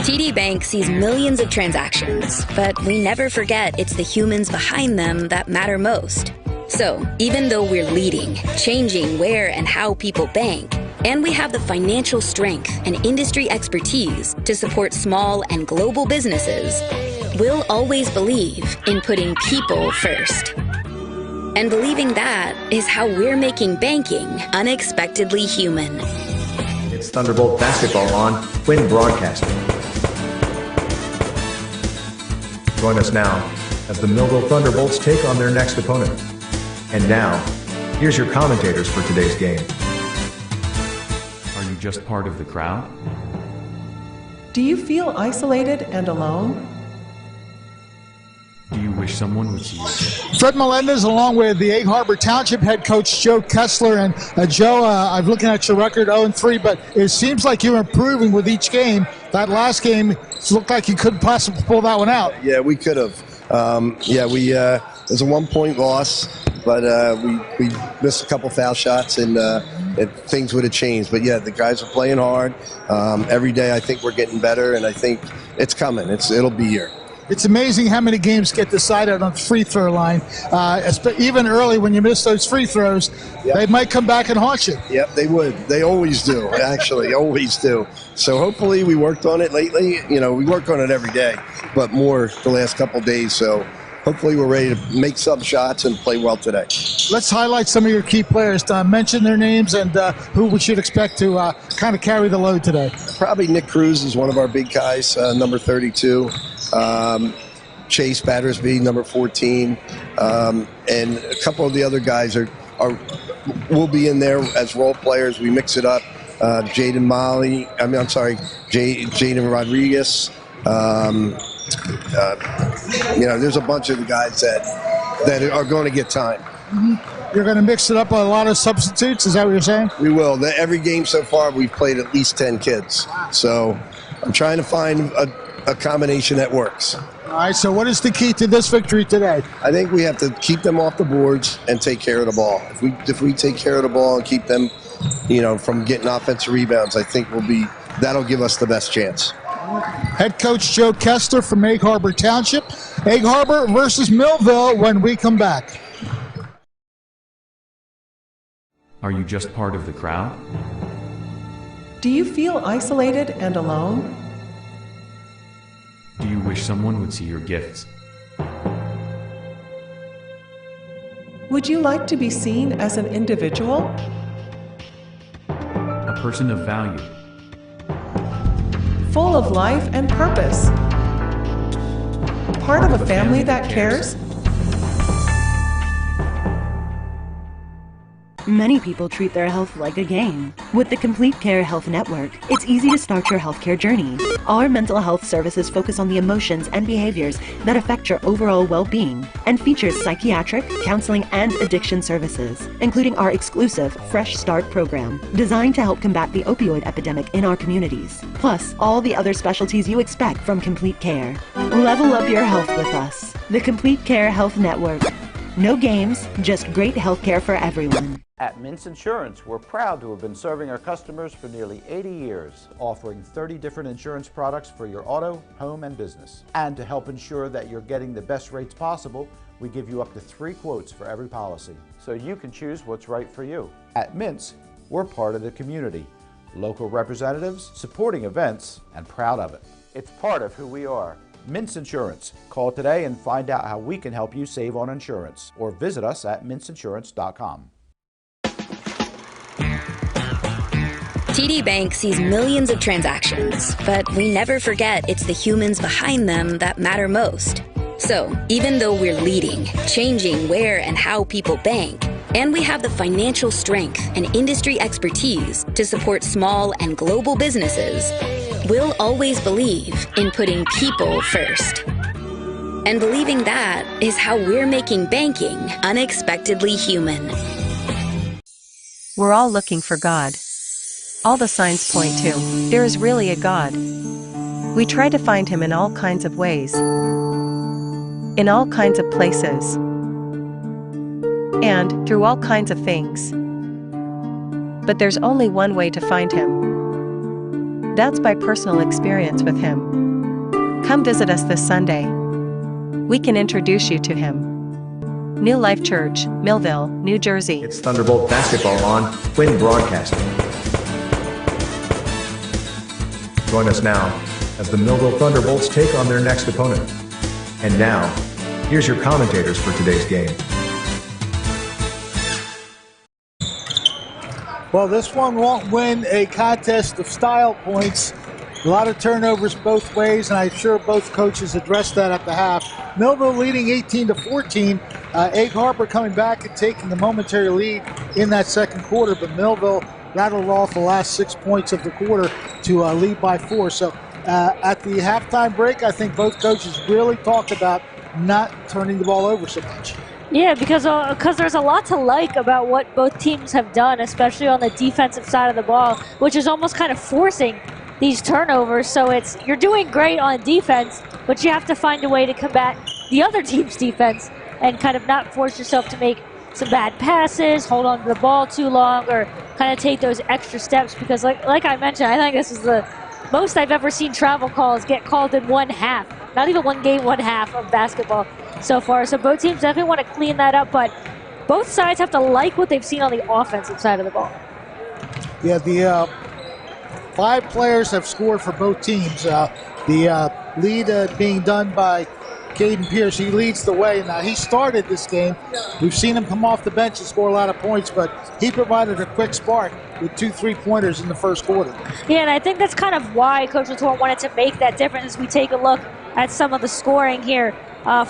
TD Bank sees millions of transactions, but we never forget it's the humans behind them that matter most. So, even though we're leading, changing where and how people bank, and we have the financial strength and industry expertise to support small and global businesses, we'll always believe in putting people first. And believing that is how we're making banking unexpectedly human. It's Thunderbolt basketball on Quinn Broadcasting. Join us now as the Millville Thunderbolts take on their next opponent. And now, here's your commentators for today's game. Are you just part of the crowd? Do you feel isolated and alone? Do you wish someone would see your gifts? Fred Melendez, along with the Egg Harbor Township head coach Joe Kessler. And Joe, I'm looking at your record, 0-3, but it seems like you're improving with each game. That last game looked like you couldn't possibly pull that one out. Yeah, we could have. It was a 1-point loss, but we missed a couple foul shots, and things would have changed. But yeah, the guys are playing hard. Every day I think we're getting better, and I think it's coming. It'll be here. It's amazing how many games get decided on the free throw line. Even early when you miss those free throws, they might come back and haunt you. Yep, they would. They always do, actually, always do. So hopefully we worked on it lately. We work on it every day, but more the last couple days. So hopefully we're ready to make some shots and play well today. Let's highlight some of your key players. Mention their names and who we should expect to kind of carry the load today. Probably Nick Cruz is one of our big guys, number 32. Chase Battersby, number 14. And a couple of the other guys will be in there as role players. We mix it up. Jaden Rodriguez. There's a bunch of the guys that are going to get time. Mm-hmm. You're going to mix it up with a lot of substitutes, is that what you're saying? We will. Every game so far, we've played at least 10 kids. So I'm trying to find a combination that works. All right, so what is the key to this victory today? I think we have to keep them off the boards and take care of the ball. If we take care of the ball and keep them, from getting offensive rebounds, I think that'll give us the best chance. Head coach Joe Kessler from Egg Harbor Township. Egg Harbor versus Millville when we come back. Are you just part of the crowd? Do you feel isolated and alone? Do you wish someone would see your gifts? Would you like to be seen as an individual? A person of value. Full of life and purpose. Part of a family that cares? Many people treat their health like a game. With the Complete Care Health Network, it's easy to start your healthcare journey. Our mental health services focus on the emotions and behaviors that affect your overall well-being and features psychiatric, counseling, and addiction services, including our exclusive Fresh Start program, designed to help combat the opioid epidemic in our communities, plus all the other specialties you expect from Complete Care. Level up your health with us. The Complete Care Health Network. No games, just great healthcare for everyone. At Mintz Insurance, we're proud to have been serving our customers for nearly 80 years, offering 30 different insurance products for your auto, home, and business. And to help ensure that you're getting the best rates possible, we give you up to 3 quotes for every policy, so you can choose what's right for you. At Mintz, we're part of the community, local representatives, supporting events, and proud of it. It's part of who we are. Mintz Insurance. Call today and find out how we can help you save on insurance, or visit us at mintzinsurance.com. TD Bank sees millions of transactions, but we never forget it's the humans behind them that matter most. So, even though we're leading, changing where and how people bank, and we have the financial strength and industry expertise to support small and global businesses, we'll always believe in putting people first. And believing that is how we're making banking unexpectedly human. We're all looking for God. All the signs point to, there is really a God. We try to find Him in all kinds of ways, in all kinds of places, and through all kinds of things. But there's only one way to find Him. That's by personal experience with Him. Come visit us this Sunday. We can introduce you to Him. New Life Church, Millville, New Jersey. It's Thunderbolt basketball on Quinn Broadcasting. Join us now as the Millville Thunderbolts take on their next opponent. And now, here's your commentators for today's game. Well, this one won't win a contest of style points. A lot of turnovers both ways, and I'm sure both coaches addressed that at the half. Millville leading 18-14. Egg Harbor coming back and taking the momentary lead in that second quarter, but Millville rattled off the last 6 points of the quarter to lead by 4. So at the halftime break, I think both coaches really talked about not turning the ball over so much. Yeah, because there's a lot to like about what both teams have done, especially on the defensive side of the ball, which is almost kind of forcing these turnovers. So you're doing great on defense, but you have to find a way to combat the other team's defense and kind of not force yourself to make some bad passes, hold on to the ball too long, or kind of take those extra steps. Because like I mentioned, I think this is the most I've ever seen travel calls get called in one half. Not even one game, one half of basketball so far. So both teams definitely want to clean that up, but both sides have to like what they've seen on the offensive side of the ball. Yeah, the 5 players have scored for both teams. The lead being done by Caden Pierce. He leads the way. Now, he started this game. We've seen him come off the bench and score a lot of points, but he provided a quick spark with 2 3-pointers in the first quarter. Yeah, and I think that's kind of why Coach Latour wanted to make that difference as we take a look at some of the scoring here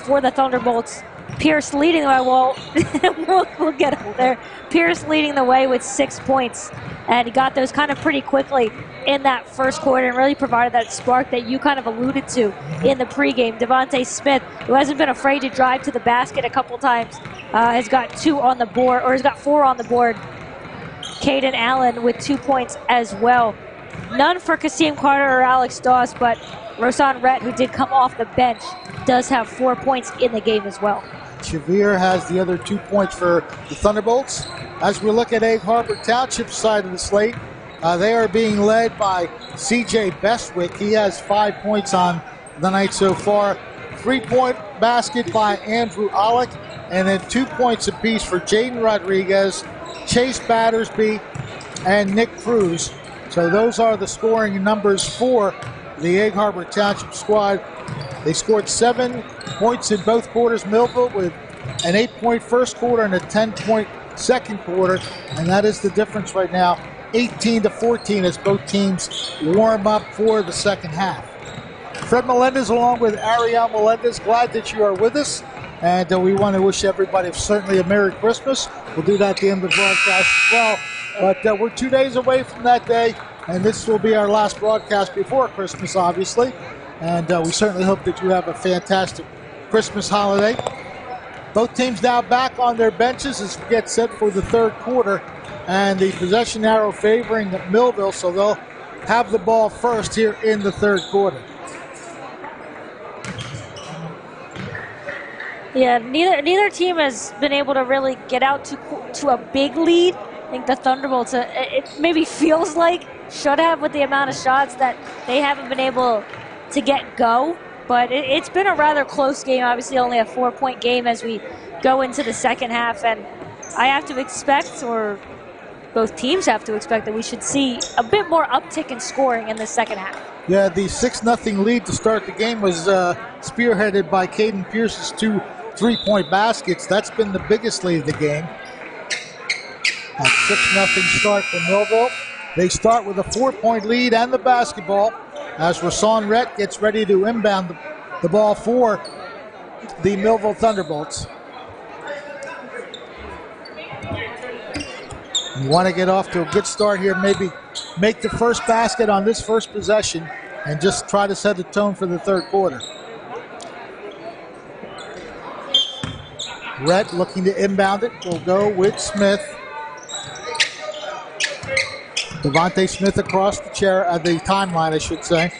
for the Thunderbolts. Pierce leading the way. Well, we'll get him there. Pierce leading the way with 6 points, and he got those kind of pretty quickly in that first quarter and really provided that spark that you kind of alluded to in the pregame. Devontae Smith, who hasn't been afraid to drive to the basket a couple times, has got 2 on the board, or has got 4 on the board. Caden Allen with 2 points as well. None for Kasim Carter or Alex Doss, but Rosan Rhett, who did come off the bench, does have 4 points in the game as well. Shavir has the other 2 points for the Thunderbolts. As we look at Egg Harbor Township side of the slate, they are being led by C.J. Bestwick. He has 5 points on the night so far. 3-point basket by Andrew Olick, and then 2 points apiece for Jaden Rodriguez, Chase Battersby, and Nick Cruz. So those are the scoring numbers for the Egg Harbor Township squad. They scored 7 points in both quarters. Millville with an 8-point first quarter and a 10-point second quarter, and that is the difference right now, 18-14 as both teams warm up for the second half. Fred Melendez along with Ariel Melendez, glad that you are with us, and we want to wish everybody certainly a Merry Christmas. We'll do that at the end of the broadcast as well, but we're 2 days away from that day, and this will be our last broadcast before Christmas, obviously. And we certainly hope that you have a fantastic Christmas holiday. Both teams now back on their benches as we get set for the third quarter. And the possession arrow favoring Millville, so they'll have the ball first here in the third quarter. Yeah, neither team has been able to really get out to a big lead. I think the Thunderbolts, it maybe feels like, should have with the amount of shots that they haven't been able to get go, but it's been a rather close game. Obviously only a 4-point game as we go into the second half, and I have to expect, or both teams have to expect, that we should see a bit more uptick in scoring in the second half. Yeah, the 6-0 lead to start the game was spearheaded by Caden Pierce's 2 3-point baskets. That's been the biggest lead of the game. A 6-0 start for Millville. They start with a 4-point lead and the basketball as Rasan Rhett gets ready to inbound the ball for the Millville Thunderbolts. You want to get off to a good start here, maybe make the first basket on this first possession and just try to set the tone for the third quarter. Rhett looking to inbound it, will go with Smith. Devontae Smith across the timeline, I should say.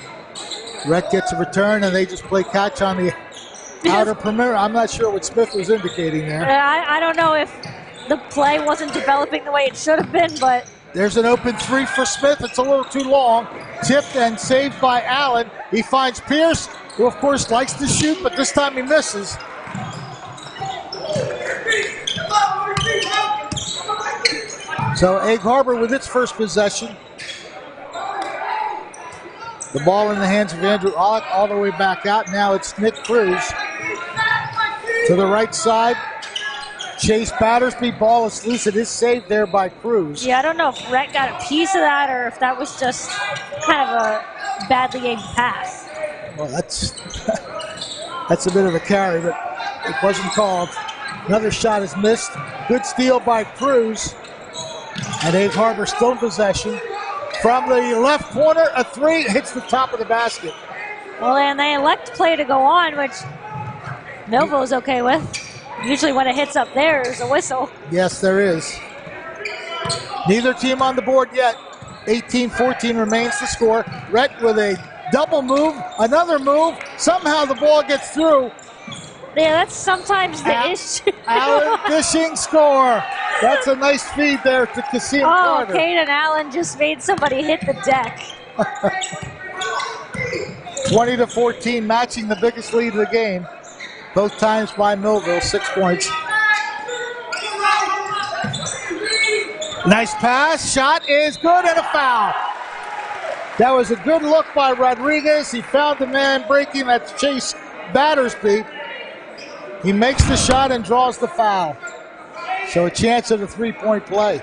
Rhett gets a return, and they just play catch on the outer perimeter. I'm not sure what Smith was indicating there. I don't know if the play wasn't developing the way it should have been, but... There's an open 3 for Smith. It's a little too long. Tipped and saved by Allen. He finds Pierce, who of course likes to shoot, but this time he misses. So Egg Harbor with its first possession. The ball in the hands of Andrew Olick all the way back out. Now it's Nick Cruz to the right side. Chase Battersby, ball is loose. It is saved there by Cruz. Yeah, I don't know if Rhett got a piece of that or if that was just kind of a badly aimed pass. Well, that's a bit of a carry, but it wasn't called. Another shot is missed. Good steal by Cruz. And Egg Harbor still in possession. From the left corner, a 3 hits the top of the basket. Well, and they elect play to go on, which Millville's okay with. Usually when it hits up there's a whistle. Yes, there is. Neither team on the board yet. 18-14 remains the score. Rhett with a double move, another move. Somehow the ball gets through. Yeah, that's sometimes the issue. Allen Fishing score. That's a nice feed there to Kasim Carter. Caden Allen just made somebody hit the deck. 20-14, matching the biggest lead of the game. Both times by Millville, 6 points. Nice pass, shot is good, and a foul. That was a good look by Rodriguez. He found the man breaking, that's Chase Battersby. He makes the shot and draws the foul. So a chance at a 3-point play.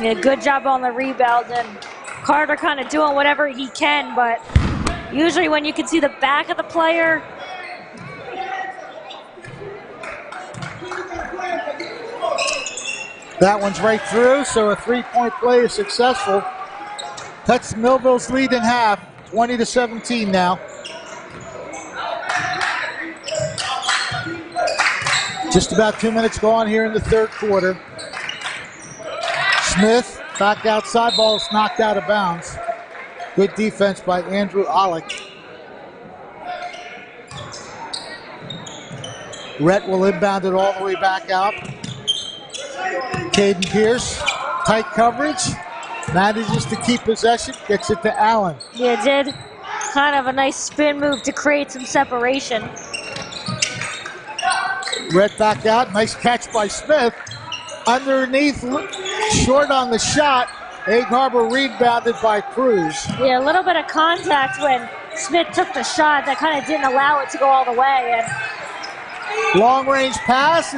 Yeah, good job on the rebound, and Carter kind of doing whatever he can, but usually when you can see the back of the player, that one's right through, so a 3-point play is successful. Cuts Millville's lead in half, 20-17 now. Just about 2 minutes gone here in the third quarter. Smith back outside, ball is knocked out of bounds. Good defense by Andrew Olick. Rhett will inbound it all the way back out. Caden Pierce, tight coverage, manages to keep possession, gets it to Allen. yeah, did kind of a nice spin move to create some separation. Rhett back out, nice catch by Smith. Underneath, short on the shot. Egg Harbor rebounded by Cruz. Yeah, a little bit of contact when Smith took the shot that kind of didn't allow it to go all the way. And long range pass.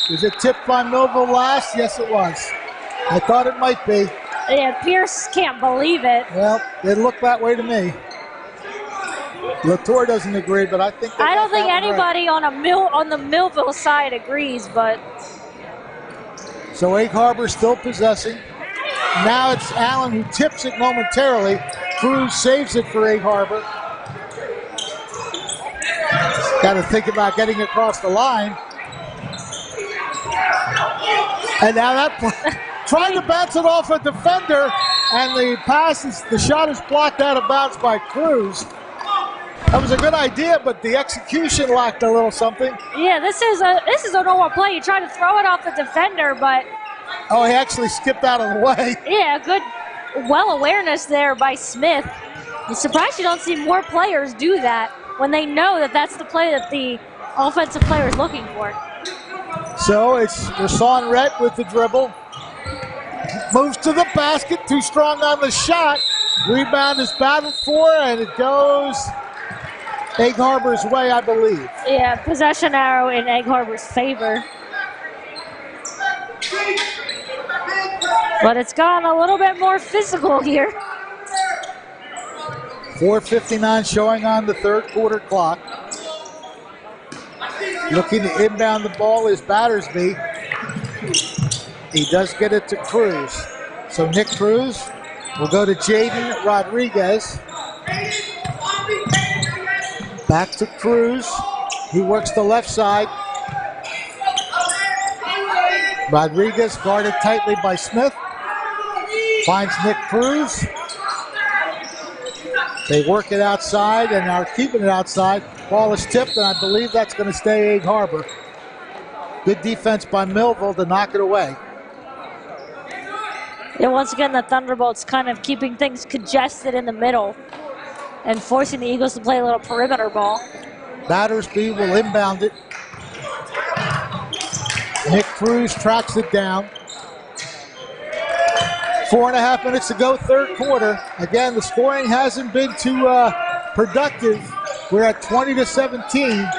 Is it tipped by Millville last? Yes, it was. I thought it might be. Yeah, Pierce can't believe it. Well, it looked that way to me. Latour doesn't agree, but I think I don't think anybody right on the Millville side agrees, but so Egg Harbor still possessing. Now it's Allen who tips it momentarily. Cruz saves it for Egg Harbor. Got to think about getting across the line. And now that trying to bounce it off a defender, and the shot is blocked out of bounds by Cruz. That was a good idea, but the execution lacked a little something. Yeah, this is a normal play. You try to throw it off the defender, but oh, he actually skipped out of the way. Yeah, good awareness there by Smith. I'm surprised you don't see more players do that when they know that that's the play that the offensive player is looking for. So it's Rashawn Rhett with the dribble. Moves to the basket, too strong on the shot. Rebound is battled for, and it goes Egg Harbor's way, I believe. Yeah, possession arrow in Egg Harbor's favor. But it's gone a little bit more physical here. 4:59 showing on the third quarter clock. Looking to inbound the ball is Battersby. He does get it to Cruz. So Nick Cruz will go to Jaden Rodriguez. Back to Cruz. He works the left side. Rodriguez guarded tightly by Smith. Finds Nick Cruz. They work it outside and are keeping it outside. Ball is tipped, and I believe that's going to stay Egg Harbor. Good defense by Millville to knock it away. Yeah, once again, the Thunderbolts kind of keeping things congested in the middle and forcing the Eagles to play a little perimeter ball. Battersby will inbound it. Nick Cruz tracks it down. 4.5 minutes to go, third quarter. Again, the scoring hasn't been too productive. We're at 20-17.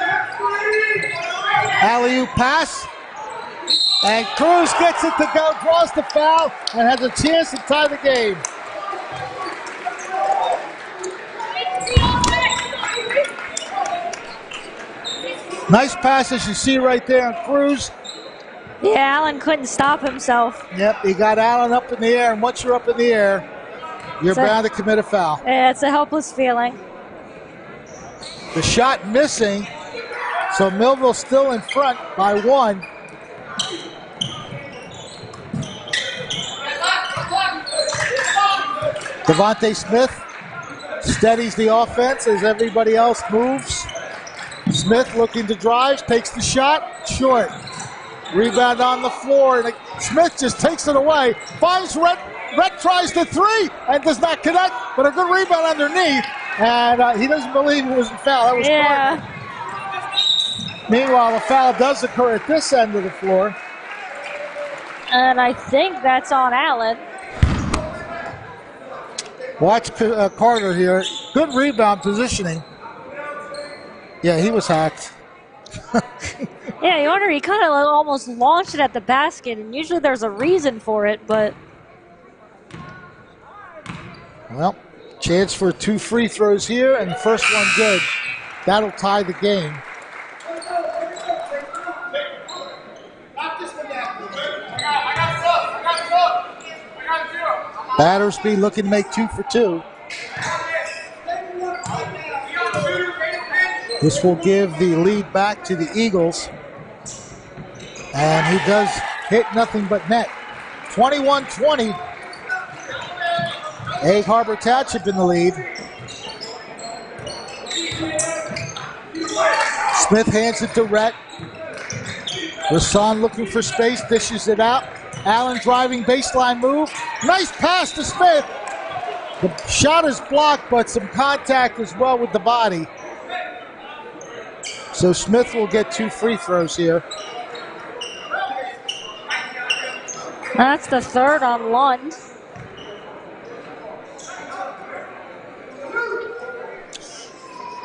Alley-oop pass. And Cruz gets it to go, draws the foul, and has a chance to tie the game. Nice pass, as you see right there on Cruz. Yeah, Allen couldn't stop himself. Yep, he got Allen up in the air, and once you're up in the air, you're bound to commit a foul. Yeah, it's a helpless feeling. The shot missing, So Millville still in front by 1. Devontae Smith steadies the offense as everybody else moves. Smith looking to drive, takes the shot, short. Rebound on the floor, and Smith just takes it away. Finds Rhett. Rhett tries the 3 and does not connect, but a good rebound underneath. And he doesn't believe it was a foul. That was Carter. Meanwhile, the foul does occur at this end of the floor. And I think that's on Allen. Watch Carter here. Good rebound positioning. Yeah, he was hacked. Yeah, you wonder, he kind of almost launched it at the basket, and usually there's a reason for it, but... Well, chance for 2 free throws here, and the first one good. That'll tie the game. Battersby looking to make 2 for 2. This will give the lead back to the Eagles. And he does hit nothing but net. 21-20. Egg Harbor Township in the lead. Smith hands it to Rhett. Rasan looking for space, dishes it out. Allen driving baseline move. Nice pass to Smith. The shot is blocked, but some contact as well with the body. So Smith will get 2 free throws here. That's the third on Lund.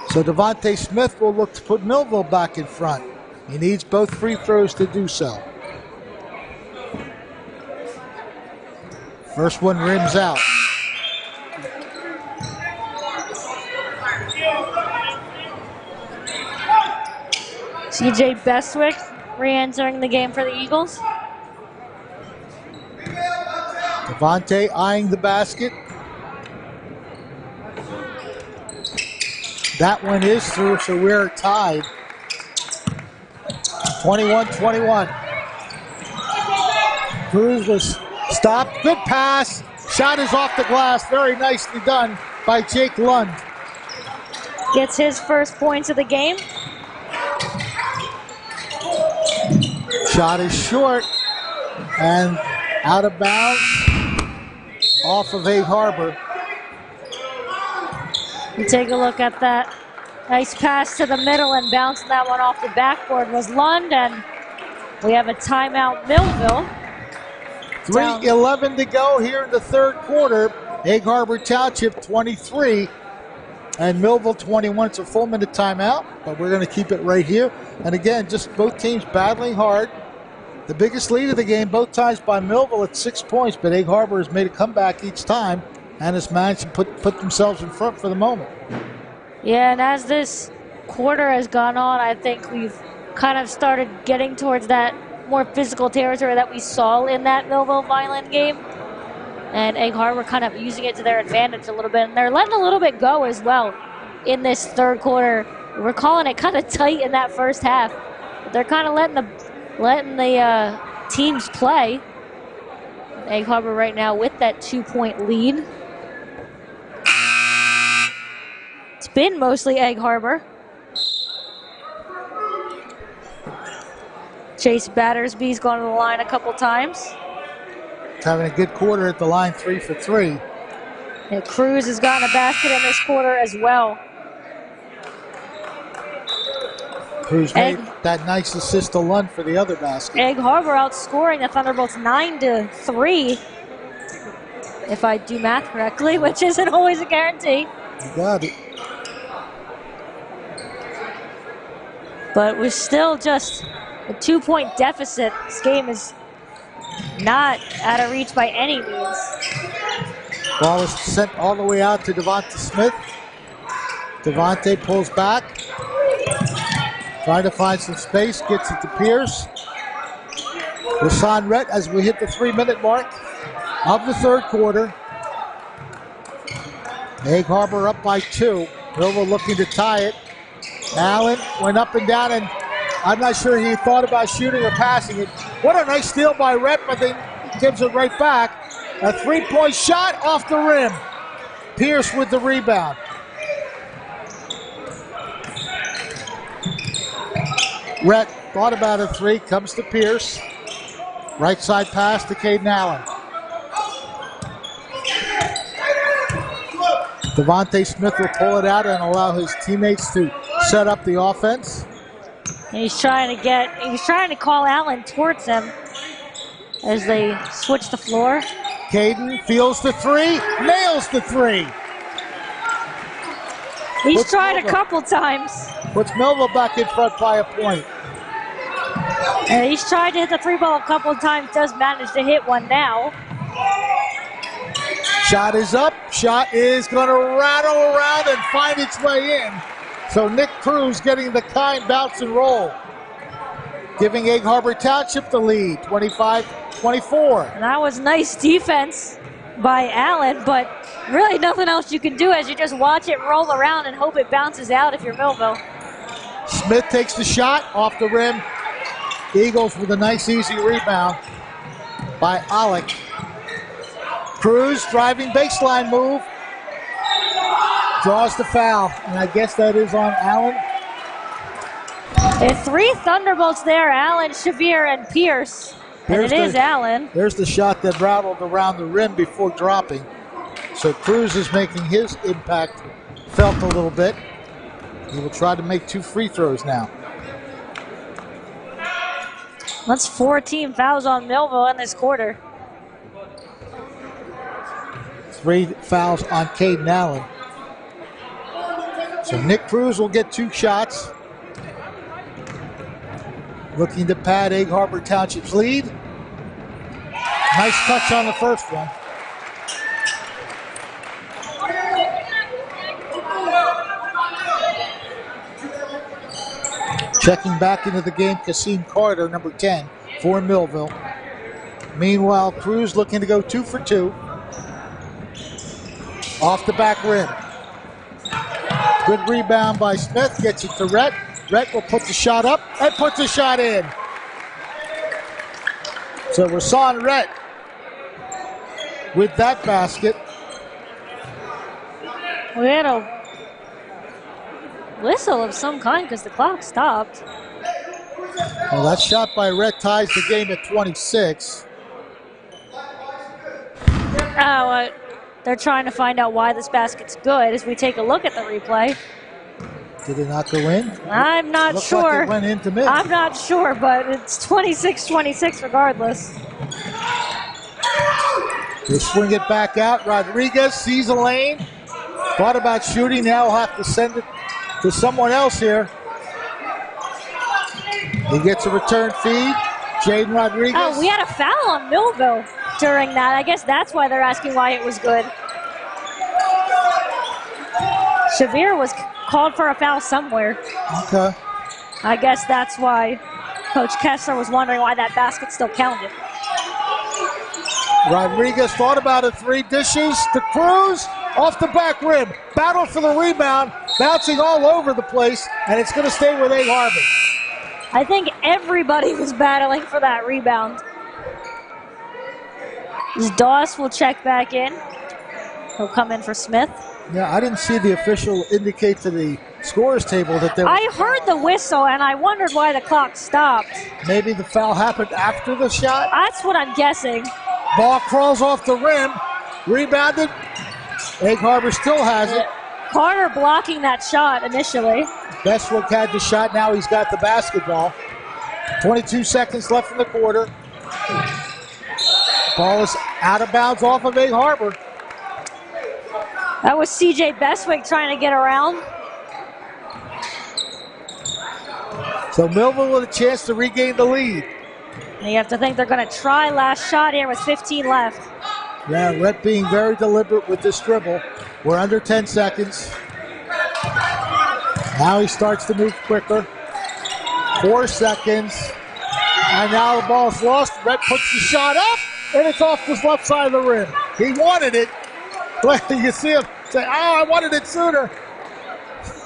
So Devontae Smith will look to put Millville back in front. He needs both free throws to do so. First one rims out. C.J. Bestwick re-entering the game for the Eagles. Devontae eyeing the basket. That one is through, so we're tied. 21-21. Cruz was stopped. Good pass. Shot is off the glass. Very nicely done by Jake Lund. Gets his first points of the game. Shot is short and out of bounds off of Egg Harbor. You take a look at that. Nice pass to the middle and bouncing that one off the backboard was Lund, and we have a timeout Millville. 3:11 to go here in the third quarter. Egg Harbor Township 23 and Millville 21. It's a full minute timeout, but we're going to keep it right here. And again, just both teams battling hard. The biggest lead of the game, both times by Millville at 6 points, but Egg Harbor has made a comeback each time and has managed to put themselves in front for the moment. Yeah, and as this quarter has gone on, I think we've kind of started getting towards that more physical territory that we saw in that Millville Vineland game. And Egg Harbor kind of using it to their advantage a little bit. And they're letting a little bit go as well in this third quarter. We're calling it kind of tight in that first half. But they're kind of letting the teams play. Egg Harbor right now with that 2-point lead. It's been mostly Egg Harbor. Chase Battersby's gone to the line a couple times. He's having a good quarter at the line, 3 for 3. And Cruz has gotten a basket in this quarter as well. Cruz made that nice assist to Lund for the other basket. Egg Harbor outscoring the Thunderbolts 9-3, if I do math correctly, which isn't always a guarantee. You got it. But we're still just a 2-point deficit. This game is not out of reach by any means. Ball is sent all the way out to Devontae Smith. Devontae pulls back. Trying to find some space, gets it to Pierce. Rasan Rhett as we hit the 3-minute mark of the third quarter. Egg Harbor up by 2. Millville looking to tie it. Allen went up and down and I'm not sure he thought about shooting or passing it. What a nice steal by Rhett, but then gives it right back. A three-point shot off the rim. Pierce with the rebound. Rhett thought about a three, comes to Pierce. Right side pass to Caden Allen. Devontae Smith will pull it out and allow his teammates to set up the offense. He's trying to call Allen towards him as they switch the floor. Caden feels the three, nails the three. He's tried a couple times. Puts Millville back in front by a point. And he's tried to hit the three ball a couple of times, does manage to hit one now. Shot is up. Shot is going to rattle around and find its way in. So Nick Cruz getting the kind bounce and roll, giving Egg Harbor Township the lead, 25-24. And that was nice defense by Allen, but really nothing else you can do as you just watch it roll around and hope it bounces out if you're Millville. Smith takes the shot off the rim. Eagles with a nice easy rebound by Alec. Cruz driving baseline move. Draws the foul, and I guess that is on Allen. And three Thunderbolts there, Allen, Shavir, and Pierce. And it is Allen. There's the shot that rattled around the rim before dropping. So Cruz is making his impact felt a little bit. He will try to make 2 free throws now. That's 14 fouls on Millville in this quarter. 3 fouls on Caden Allen. So Nick Cruz will get 2 shots. Looking to pad Egg Harbor Township's lead. Nice touch on the first one. Checking back into the game, Kasim Carter, number 10, for Millville. Meanwhile, Cruz looking to go 2 for 2. Off the back rim. Good rebound by Smith, gets it to Rhett. Rhett will put the shot up and puts the shot in. So Rasan Rhett with that basket. We had a whistle of some kind because the clock stopped. Well, that shot by Rhett ties the game at 26. They're trying to find out why this basket's good as we take a look at the replay. Did it not go in? I'm not sure. Like it went into mid. I'm not sure, but it's 26-26 regardless. They swing it back out. Rodriguez sees a lane. Thought about shooting. Now will have to send it to someone else here. He gets a return feed. Jaden Rodriguez. Oh, we had a foul on Millville during that. I guess that's why they're asking why it was good. Shavir was called for a foul somewhere. Okay. I guess that's why Coach Kessler was wondering why that basket still counted. Rodriguez thought about it. 3 dishes to Cruz. Off the back rim. Battle for the rebound. Bouncing all over the place. And it's going to stay with Egg Harbor. I think everybody was battling for that rebound. Doss will check back in. He'll come in for Smith. Yeah, I didn't see the official indicate to the scorers table that there was I heard the whistle, and I wondered why the clock stopped. Maybe the foul happened after the shot? That's what I'm guessing. Ball crawls off the rim. Rebounded. Egg Harbor still has it. Carter blocking that shot initially. Bestwick had the shot. Now he's got the basketball. 22 seconds left in the quarter. Ball is out of bounds off of Egg Harbor. That was C.J. Bestwick trying to get around. So Millville with a chance to regain the lead. And you have to think they're going to try last shot here with 15 left. Yeah, Rhett being very deliberate with this dribble. We're under 10 seconds. Now he starts to move quicker. 4 seconds. And now the ball's lost. Rhett puts the shot up, and it's off the left side of the rim. He wanted it. You see him say, oh, I wanted it sooner.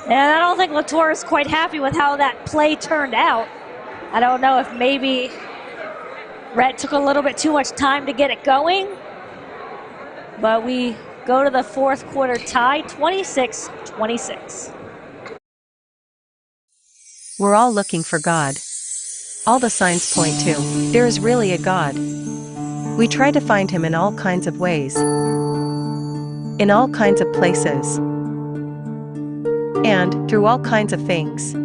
And I don't think Latour is quite happy with how that play turned out. I don't know if maybe Rhett took a little bit too much time to get it going, but we go to the fourth quarter tie, 26-26. We're all looking for God. All the signs point to, there is really a God. We try to find him in all kinds of ways, in all kinds of places, and through all kinds of things.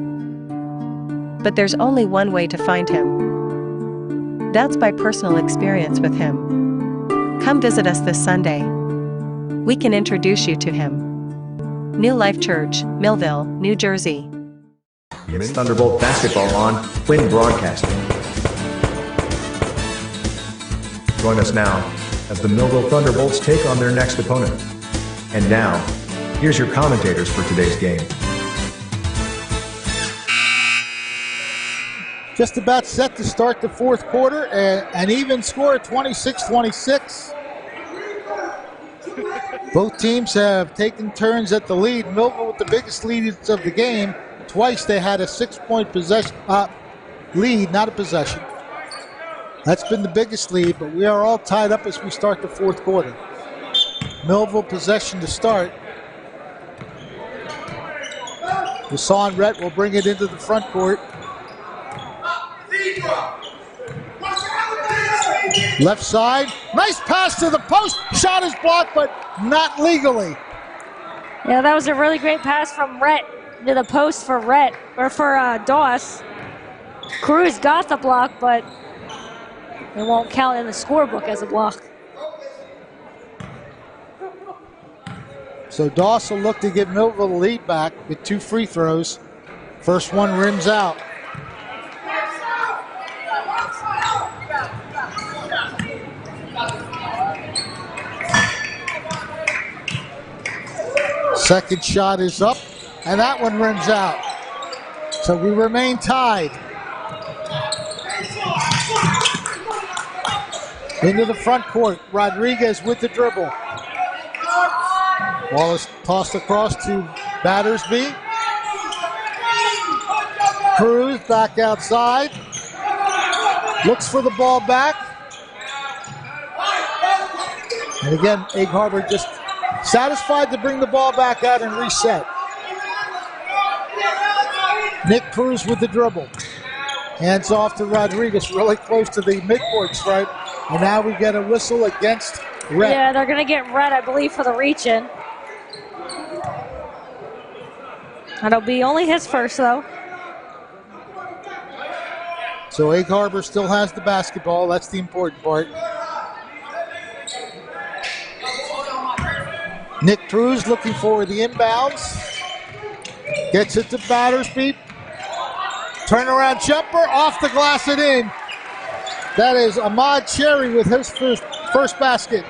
But there's only one way to find him. That's by personal experience with him. Come visit us this Sunday. We can introduce you to him. New Life Church, Millville, New Jersey. It's Thunderbolt basketball on Quinn Broadcasting. Join us now as the Millville Thunderbolts take on their next opponent. And now, here's your commentators for today's game. Just about set to start the fourth quarter, an even score, 26-26. Both teams have taken turns at the lead. Millville with the biggest leads of the game. Twice they had a 6-point possession lead, not a possession. That's been the biggest lead, but we are all tied up as we start the fourth quarter. Millville possession to start. Hassan Rhett will bring it into the front court. Left side, nice pass to the post. Shot is blocked, but not legally. Yeah, that was a really great pass from Rhett to the post for Rhett, or for Doss. Cruz got the block, but it won't count in the scorebook as a block. So Doss will look to get Millville the lead back with 2 free throws. First one rims out. Second shot is up, and that one rims out. So we remain tied. Into the front court, Rodriguez with the dribble. Ball is tossed across to Battersby. Cruz back outside. Looks for the ball back. And again, Egg Harbor just satisfied to bring the ball back out and reset. Nick Cruz with the dribble. Hands off to Rodriguez, really close to the midcourt stripe. And now we get a whistle against Rhett. Yeah, they're going to get Rhett, I believe, for the reach-in. That'll be only his first, though. So Egg Harbor still has the basketball. That's the important part. Nick Cruz looking for the inbounds. Gets it to Battersby. Turnaround jumper, off the glass and in. That is Ahmad Cherry with his first basket.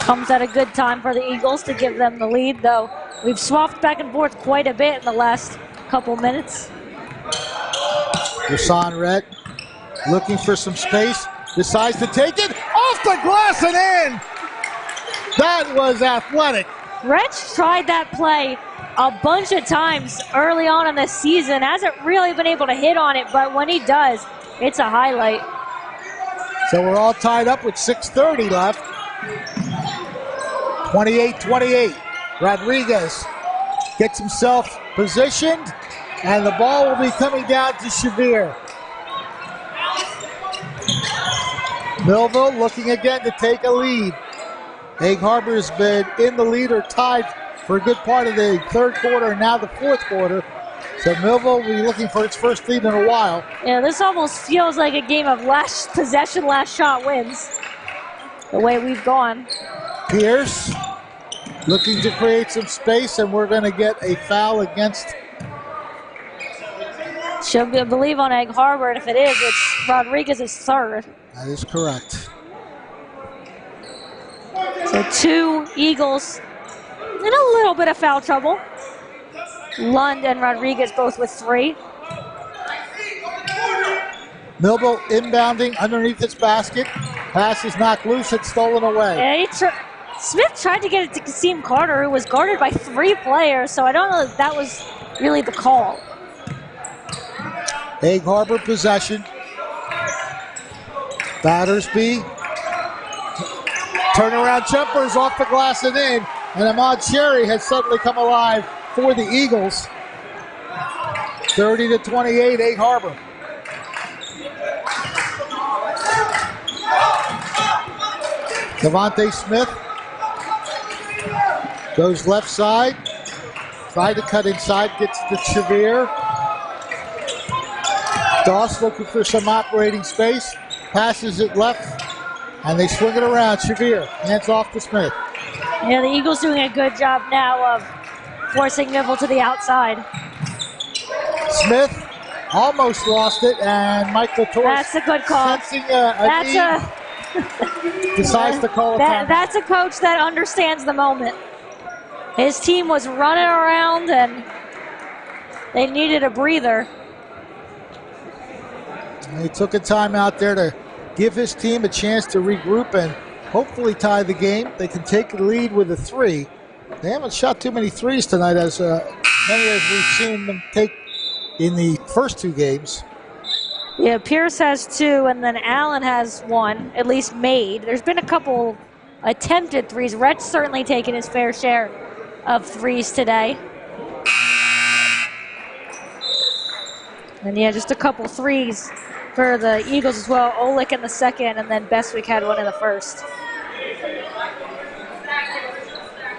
Comes at a good time for the Eagles to give them the lead, though. We've swapped back and forth quite a bit in the last couple minutes. Hassan Rhett looking for some space. Decides to take it. Off the glass and in. That was athletic. Rhett tried that play a bunch of times early on in the season. Hasn't really been able to hit on it, but when he does, it's a highlight. So we're all tied up with 6:30 left. 28-28. Rodriguez gets himself positioned, and the ball will be coming down to Shavir. Millville looking again to take a lead. Egg Harbor has been in the lead or tied for a good part of the third quarter and now the fourth quarter. So Millville will be looking for its first lead in a while. Yeah, this almost feels like a game of last possession, last shot wins. The way we've gone. Pierce looking to create some space, and we're going to get a foul against. She'll be, I believe, on Egg Harbor, and if it is, it's Rodriguez's third. That is correct. So 2 Eagles in a little bit of foul trouble. Lund and Rodriguez both with 3. Millville inbounding underneath its basket. Pass is knocked loose. It's stolen away. Yeah, Smith tried to get it to Kasim Carter, who was guarded by 3 players, so I don't know if that was really the call. Egg Harbor possession. Battersby. Turnaround jumper is off the glass and in. And Ahmad Cherry has suddenly come alive for the Eagles. 30-28, Egg Harbor. Devontae Smith goes left side. Tried to cut inside, gets to Shavir. Doss looking for some operating space. Passes it left, and they swing it around. Shavir hands off to Smith. Yeah, the Eagles doing a good job now of forcing Millville to the outside. Smith almost lost it, and Michael Torres. That's a good call. Sensing decides to call a timeout. That's a coach that understands the moment. His team was running around, and they needed a breather. He took a timeout there to give his team a chance to regroup and hopefully tie the game. They can take the lead with a 3. They haven't shot too many threes tonight, as many as we've seen them take in the first 2 games. Yeah, Pierce has 2, and then Allen has 1, at least made. There's been a couple attempted threes. Rhett's certainly taken his fair share of threes today. And yeah, just a couple threes for the Eagles as well. Olick in the second, and then Bestwick had 1 in the first.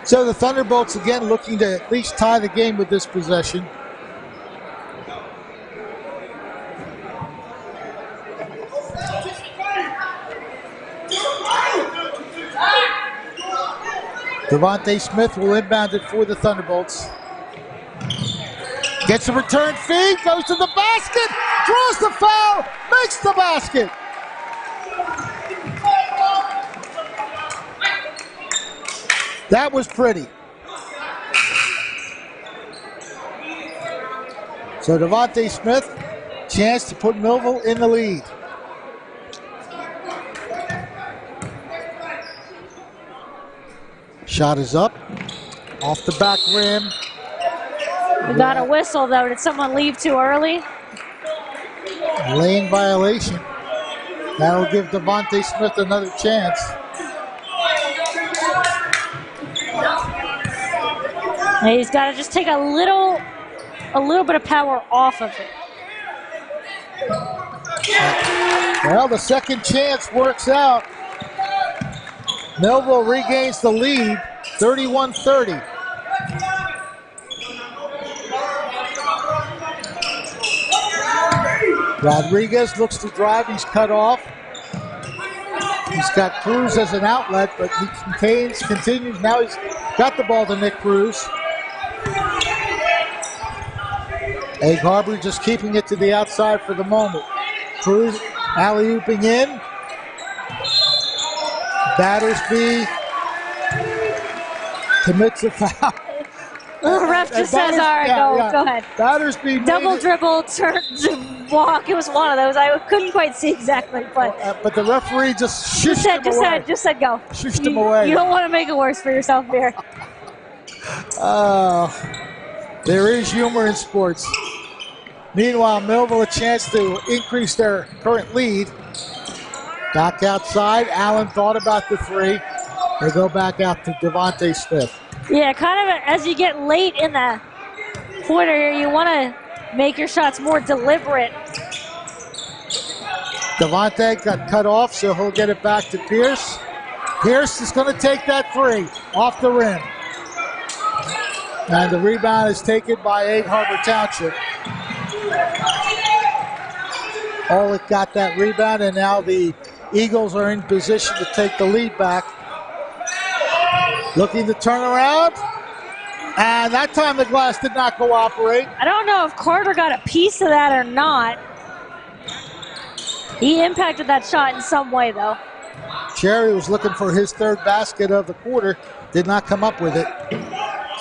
So the Thunderbolts again looking to at least tie the game with this possession. Devontae Smith will inbound it for the Thunderbolts. Gets a return feed, goes to the basket, draws the foul, makes the basket. That was pretty. So Devontae Smith, chance to put Millville in the lead. Shot is up, off the back rim. We got a whistle though. Did someone leave too early? Lane violation. That'll give Devontae Smith another chance. He's got to just take a little bit of power off of it. Well, the second chance works out. Millville regains the lead, 31-30. Rodriguez looks to drive, he's cut off. He's got Cruz as an outlet, but he continues. Now he's got the ball to Nick Cruz. Egg Harbor just keeping it to the outside for the moment. Cruz alley-ooping in. Battersby commits a foul. The ref just says, all right, go ahead. Battersby double dribble, turn, walk. It was one of those. I couldn't quite see exactly, but the referee just shushed him away. Just said go. Shushed him away. You don't want to make it worse for yourself here. There is humor in sports. Meanwhile, Millville a chance to increase their current lead. Back outside. Allen thought about the 3. They go back out to Devontae Smith. Yeah, kind of as you get late in the quarter here, you want to make your shots more deliberate. Devontae got cut off, so he'll get it back to Pierce. Pierce is going to take that 3 off the rim. And the rebound is taken by Egg Harbor Township. Olick got that rebound, and now the Eagles are in position to take the lead back. Looking to turn around. And that time the glass did not cooperate. I don't know if Carter got a piece of that or not. He impacted that shot in some way, though. Cherry was looking for his 3rd basket of the quarter. Did not come up with it.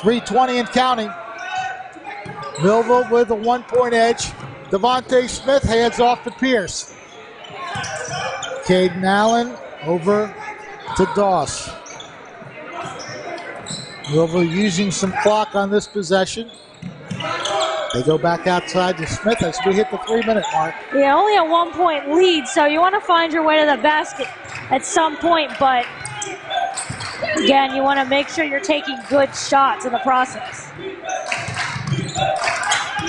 3:20 and counting. Millville with a 1-point edge. Devontae Smith hands off to Pierce. Caden Allen over to Doss. Millville using some clock on this possession. They go back outside to Smith as we hit the 3-minute mark. Yeah, only a 1-point lead, so you want to find your way to the basket at some point, but again, you want to make sure you're taking good shots in the process.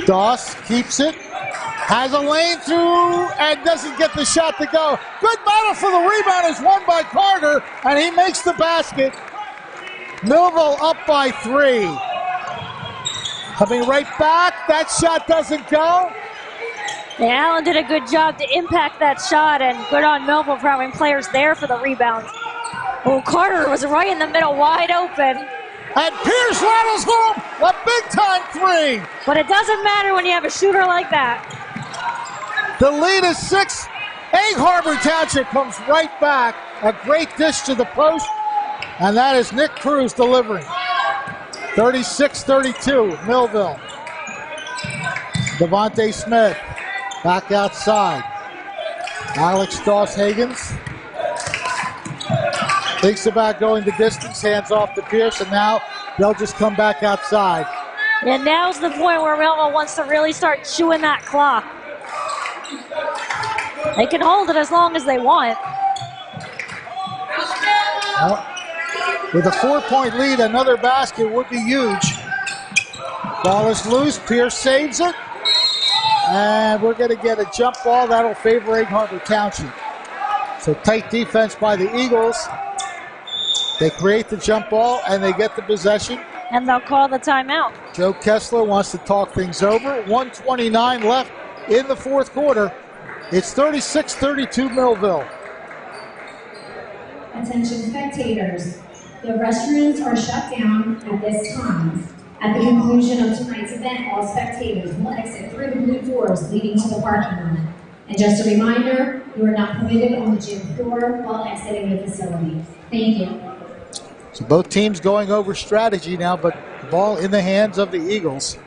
Doss keeps it, has a lane through, and doesn't get the shot to go. Good battle for the rebound is won by Carter, and he makes the basket. Millville up by 3. Coming right back, that shot doesn't go. And Allen did a good job to impact that shot, and good on Millville for having players there for the rebound. Oh, Carter was right in the middle, wide open. And Pierce rattles home a big-time 3. But it doesn't matter when you have a shooter like that. The lead is 6. Egg Harbor Township comes right back. A great dish to the post, and that is Nick Cruz delivering. 36-32, Millville. Devontae Smith back outside. Alex Doss-Hagens thinks about going the distance, hands off to Pierce, and now they'll just come back outside. And now's the point where Millville wants to really start chewing that clock. They can hold it as long as they want. Well, with a 4-point lead, another basket would be huge. Ball is loose, Pierce saves it. And we're going to get a jump ball that'll favor Egg Harbor Township. So tight defense by the Eagles. They create the jump ball and they get the possession. And they'll call the timeout. Joe Kessler wants to talk things over. 1:29 left in the fourth quarter. It's 36-32 Millville. Attention spectators. The restrooms are shut down at this time. At the conclusion of tonight's event, all spectators will exit through the blue doors leading to the parking lot. And just a reminder, you are not permitted on the gym floor while exiting the facility. Thank you. So both teams going over strategy now, but the ball in the hands of the Eagles.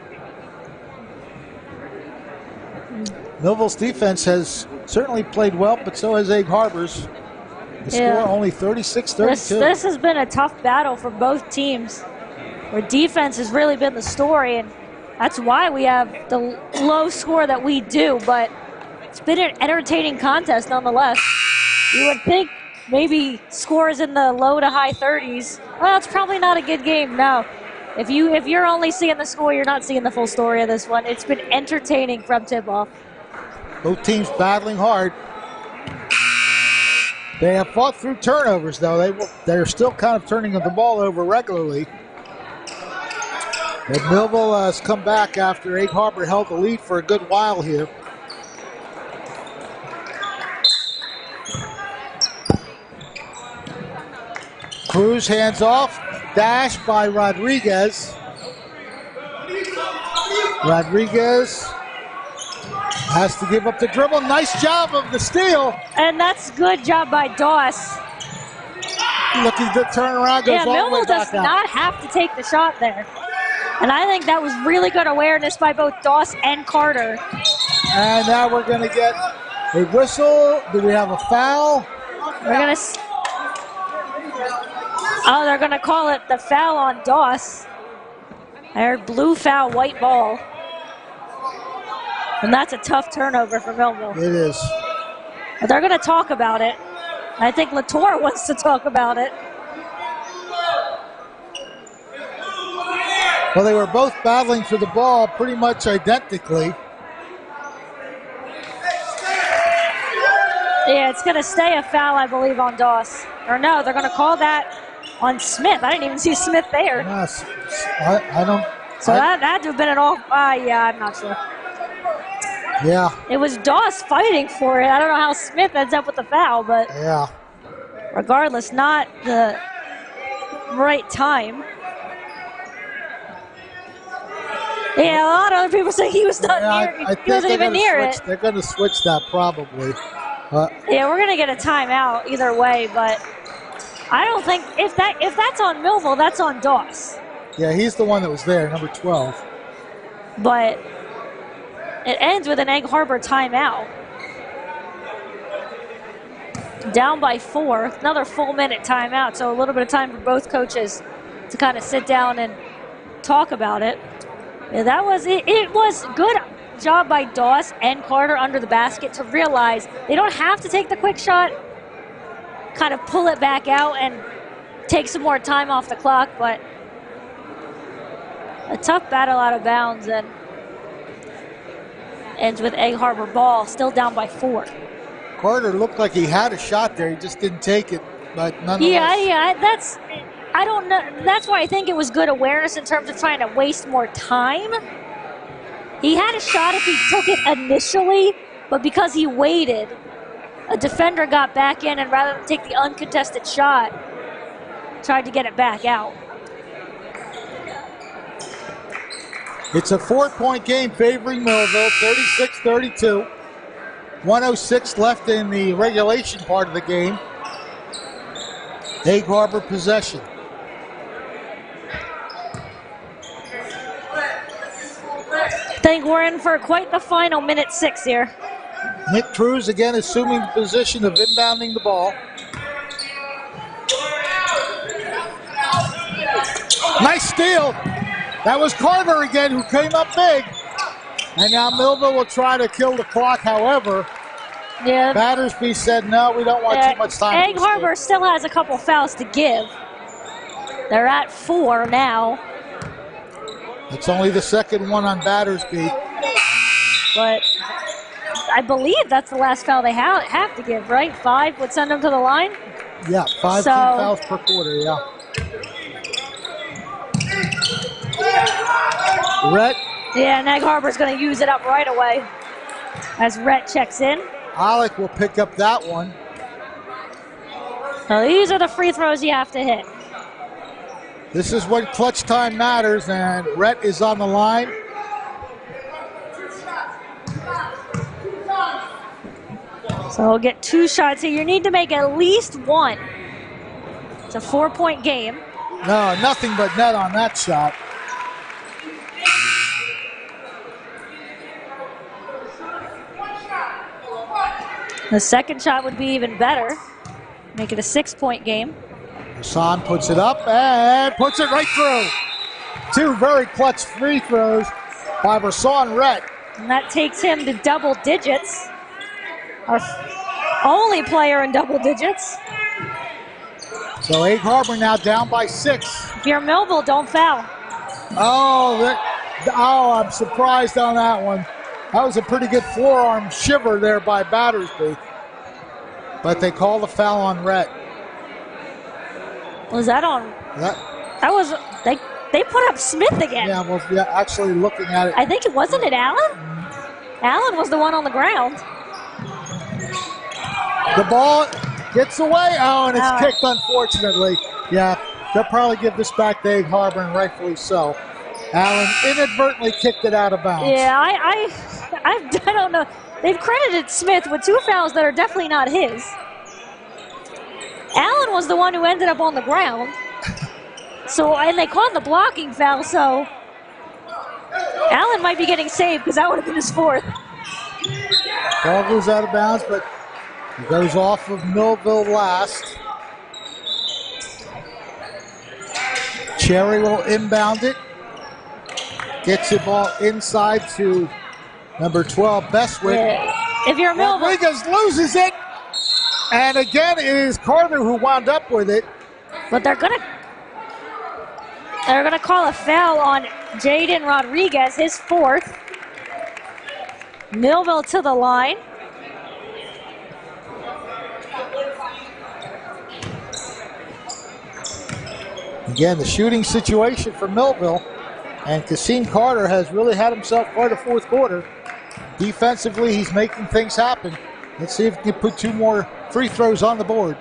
Millville's defense has certainly played well, but so has Egg Harbor's. The score only 36-32. This has been a tough battle for both teams, where defense has really been the story, and that's why we have the low score that we do, but it's been an entertaining contest nonetheless. You would think maybe scores in the low to high 30s. Well, it's probably not a good game, no. If you're only seeing the score, you're not seeing the full story of this one. It's been entertaining from tip-off. Both teams battling hard. They have fought through turnovers, though. They're still kind of turning the ball over regularly. And Millville has come back after Egg Harbor held the lead for a good while here. Cruz hands off. Dash by Rodriguez. Rodriguez has to give up the dribble. Nice job of the steal. And that's good job by Doss. Looking to turn around, goes all the way Millville back does out. not have to take the shot there. And I think that was really good awareness by both Doss and Carter. And now we're going to get a whistle. Do we have a foul? They're going to call it the foul on Doss. I heard blue foul, white ball. And that's a tough turnover for Millville. It is. But they're going to talk about it. I think Latour wants to talk about it. Well, they were both battling for the ball pretty much identically. Yeah, it's going to stay a foul, I believe, on Doss. Or no, they're going to call that on Smith. I didn't even see Smith there. Yes, I don't. So that had to have been an off. Yeah, I'm not sure. Yeah. It was Doss fighting for it. I don't know how Smith ends up with the foul, but yeah. Regardless, not the right time. Yeah, a lot of other people say he was not near. He wasn't even near it. They're going to switch that probably. Yeah, we're going to get a timeout either way, but I don't think if that's on Millville, that's on Doss. Yeah, he's the one that was there, number 12. But it ends with an Egg Harbor timeout. Down by 4, another full minute timeout, so a little bit of time for both coaches to kind of sit down and talk about it. Yeah, that was it. It was good job by Doss and Carter under the basket to realize they don't have to take the quick shot, kind of pull it back out and take some more time off the clock, but a tough battle out of bounds and ends with Egg Harbor ball, still down by 4. Carter looked like he had a shot there. He just didn't take it, but nonetheless. Yeah, I don't know. That's why I think it was good awareness in terms of trying to waste more time. He had a shot if he took it initially, but because he waited, a defender got back in and rather than take the uncontested shot, tried to get it back out. It's a 4-point game favoring Millville, 36-32. 1:06 left in the regulation part of the game. Egg Harbor possession. I think we're in for quite the final minute 6 here. Nick Cruz again assuming the position of inbounding the ball. Nice steal. That was Carter again who came up big. And now Millville will try to kill the clock. However, Battersby said, no, we don't want too much time. Egg Harbor still has a couple fouls to give. They're at 4 now. It's only the second one on Battersby. But I believe that's the last foul they have to give, right? 5 would send them to the line? Yeah, 5 team fouls per quarter, yeah. Rhett. Yeah, and Egg Harbor's going to use it up right away as Rhett checks in. Alec will pick up that one. So these are the free throws you have to hit. This is when clutch time matters, and Rhett is on the line. So we'll get 2 shots here. You need to make at least 1. It's a 4-point game. No, nothing but net on that shot. The second shot would be even better. Make it a 6-point game. Hassan puts it up and puts it right through. 2 very clutch free throws by Rasan Rhett. And that takes him to double digits. Our only player in double digits. So Egg Harbor now down by 6. If you're Millville, don't foul. Oh, I'm surprised on that one. That was a pretty good forearm shiver there by Battersby. But they call the foul on Rhett. Was that on? That was, they put up Smith again. Yeah, well, yeah, actually looking at it. I think it wasn't Allen? Allen was the one on the ground. The ball gets away. Oh, and it's kicked, unfortunately. Yeah, they'll probably give this back to Egg Harbor, and rightfully so. Allen inadvertently kicked it out of bounds. Yeah, I don't know. They've credited Smith with 2 fouls that are definitely not his. Allen was the one who ended up on the ground. And they called the blocking foul, so Allen might be getting saved because that would have been his 4th. Ball goes out of bounds, but it goes off of Millville last. Cherry will inbound it. Gets the ball inside to number 12, Bestwick. Yeah. If you're Millville, Rodriguez loses it. And again, it is Carter who wound up with it. But they're gonna call a foul on Jaden Rodriguez, his 4th. Millville to the line. Again, the shooting situation for Millville. And Cassine Carter has really had himself quite a 4th quarter. Defensively, he's making things happen. Let's see if he can put 2 more free throws on the board.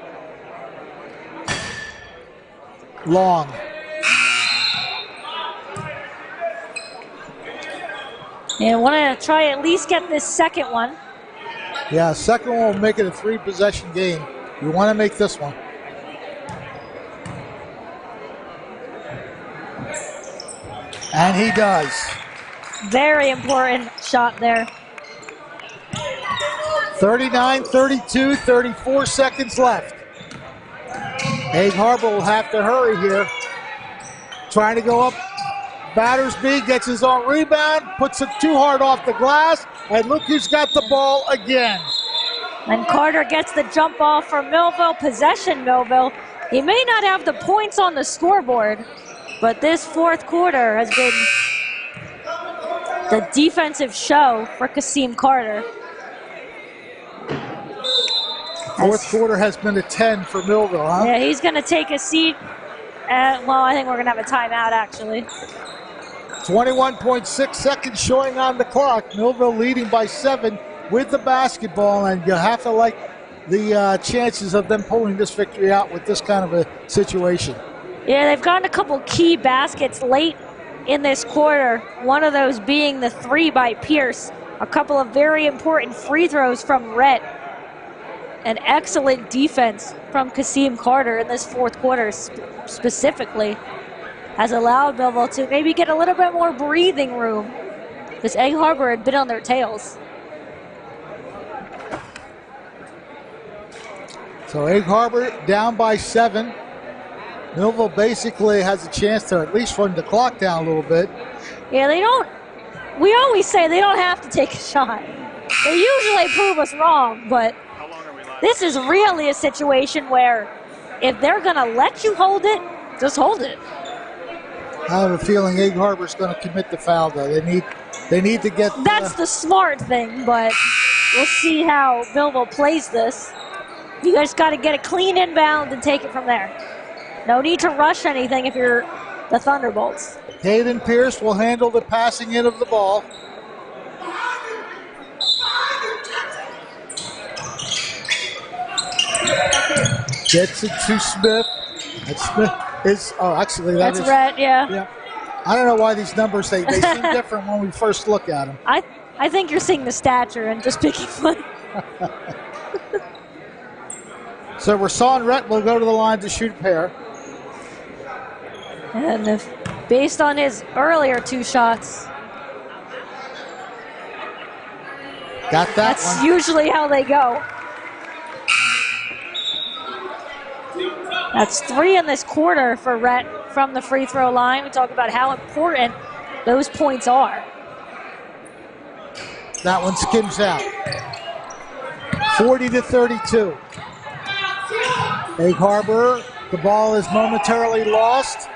Long. And want to try at least get this second one. Yeah, second one will make it a 3-possession game. You want to make this one. And he does. Very important shot there. 39-32, 34 seconds left. Egg Harbor will have to hurry here. Trying to go up Battersby gets his own rebound, puts it too hard off the glass, and look who's got the ball again. And Carter gets the jump ball from Millville, possession Millville. He may not have the points on the scoreboard, but this fourth quarter has been the defensive show for Kasim Carter. Fourth quarter has been a 10 for Millville, huh? Yeah, he's going to take a seat. Well, I think we're going to have a timeout, actually. 21.6 seconds showing on the clock. Millville leading by 7 with the basketball, and you have to like the chances of them pulling this victory out with this kind of a situation. Yeah, they've gotten a couple key baskets late in this quarter, one of those being the 3 by Pierce. A couple of very important free throws from Rhett. An excellent defense from Kasim Carter in this fourth quarter specifically has allowed Millville to maybe get a little bit more breathing room because Egg Harbor had been on their tails. So Egg Harbor down by 7. Millville basically has a chance to at least run the clock down a little bit. Yeah, we always say they don't have to take a shot. They usually prove us wrong, but this is really a situation where if they're going to let you hold it, just hold it. I have a feeling Egg Harbor's going to commit the foul, though. They need to get... That's the smart thing, but we'll see how Millville plays this. You guys got to get a clean inbound and take it from there. No need to rush anything if you're the Thunderbolts. Hayden Pierce will handle the passing in of the ball. Gets it to Smith. And Smith is, that's Rhett, yeah. I don't know why these numbers, they seem different when we first look at them. I think you're seeing the stature and just picking fun. So Rasan Rhett will go to the line to shoot a pair. And based on his earlier 2 shots, got that that's one. Usually how they go. That's 3 in this quarter for Rhett from the free throw line. We talk about how important those points are. That one skims out. 40-32. Egg Harbor, the ball is momentarily lost.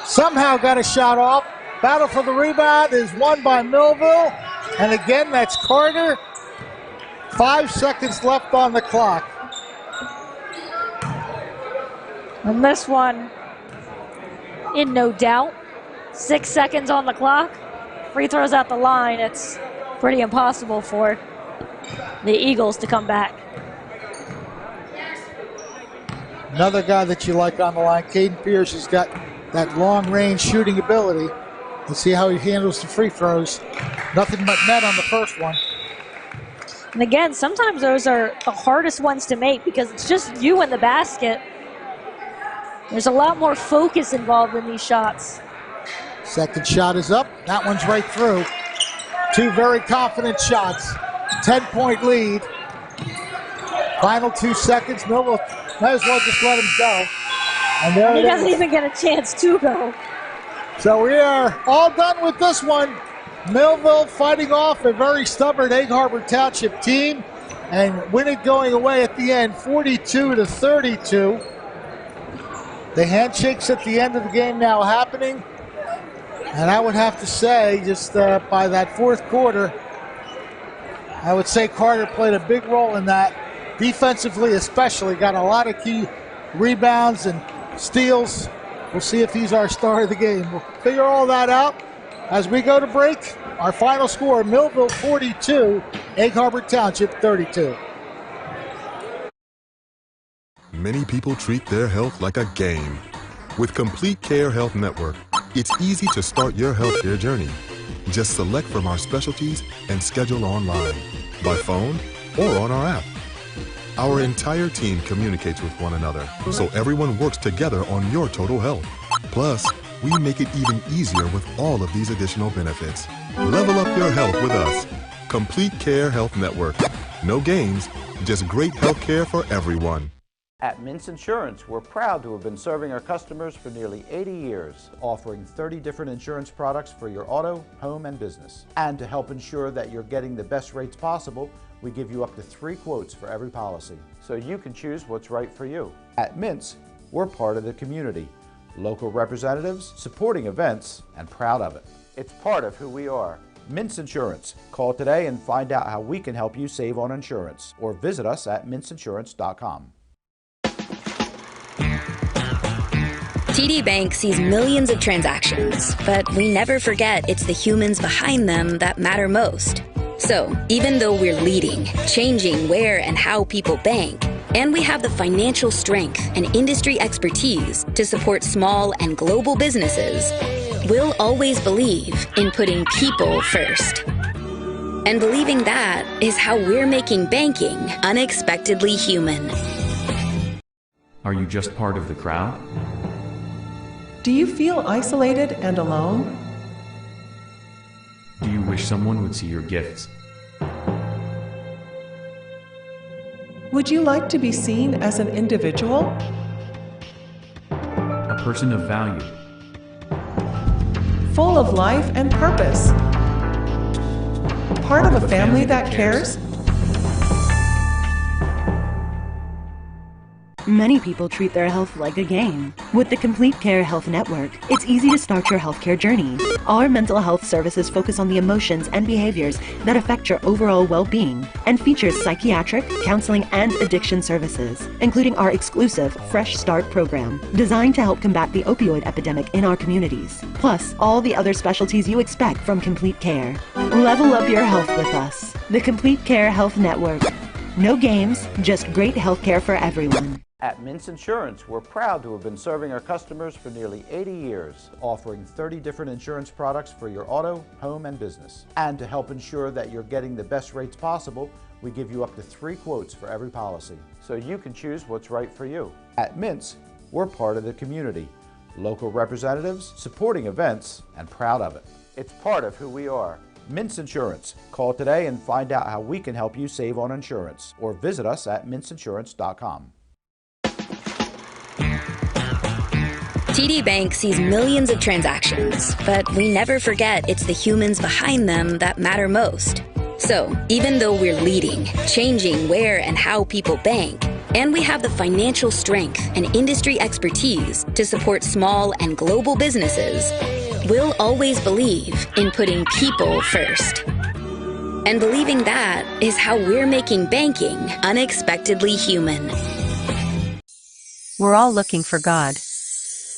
Somehow got a shot off. Battle for the rebound is won by Millville. And again, that's Carter. 5 seconds left on the clock. And this one, in no doubt. 6 seconds on the clock. Free throws at the line. It's pretty impossible for the Eagles to come back. Another guy that you like on the line, Caden Pierce, has got that long-range shooting ability. Let's see how he handles the free throws. Nothing but net on the first one. And again, sometimes those are the hardest ones to make because it's just you in the basket. There's a lot more focus involved in these shots. Second shot is up. That one's right through. 2 very confident shots. 10-point lead. Final 2 seconds. Millville might as well just let him go. And there he doesn't even get a chance to go. So we are all done with this one. Millville fighting off a very stubborn Egg Harbor Township team and win it going away at the end, 42-32. The handshakes at the end of the game now happening. And I would have to say, just by that fourth quarter, I would say Carter played a big role in that. Defensively especially, got a lot of key rebounds and steals. We'll see if he's our star of the game. We'll figure all that out as we go to break. Our final score, Millville 42, Egg Harbor Township 32. Many people treat their health like a game. With Complete Care Health Network, it's easy to start your healthcare journey. Just select from our specialties and schedule online, by phone, or on our app. Our entire team communicates with one another, so everyone works together on your total health. Plus, we make it even easier with all of these additional benefits. Level up your health with us. Complete Care Health Network. No games, just great health care for everyone. At Mintz Insurance, we're proud to have been serving our customers for nearly 80 years, offering 30 different insurance products for your auto, home, and business. And to help ensure that you're getting the best rates possible, we give you up to 3 quotes for every policy, so you can choose what's right for you. At Mintz, we're part of the community, local representatives, supporting events, and proud of it. It's part of who we are. Mintz Insurance. Call today and find out how we can help you save on insurance, or visit us at mintzinsurance.com. TD Bank sees millions of transactions, but we never forget it's the humans behind them that matter most. So, even though we're leading, changing where and how people bank, and we have the financial strength and industry expertise to support small and global businesses, we'll always believe in putting people first. And believing that is how we're making banking unexpectedly human. Are you just part of the crowd? Do you feel isolated and alone? Do you wish someone would see your gifts? Would you like to be seen as an individual? A person of value. Full of life and purpose? Part of a family that cares? Many people treat their health like a game. With the Complete Care Health Network, it's easy to start your healthcare journey. Our mental health services focus on the emotions and behaviors that affect your overall well-being and features psychiatric, counseling, and addiction services, including our exclusive Fresh Start program, designed to help combat the opioid epidemic in our communities, plus all the other specialties you expect from Complete Care. Level up your health with us. The Complete Care Health Network. No games, just great healthcare for everyone. At Mintz Insurance, we're proud to have been serving our customers for nearly 80 years, offering 30 different insurance products for your auto, home, and business. And to help ensure that you're getting the best rates possible, we give you up to 3 quotes for every policy, so you can choose what's right for you. At Mintz, we're part of the community, local representatives, supporting events, and proud of it. It's part of who we are. Mintz Insurance. Call today and find out how we can help you save on insurance, or visit us at mintzinsurance.com. TD Bank sees millions of transactions, but we never forget it's the humans behind them that matter most. So, even though we're leading, changing where and how people bank, and we have the financial strength and industry expertise to support small and global businesses, we'll always believe in putting people first. And believing that is how we're making banking unexpectedly human. We're all looking for God.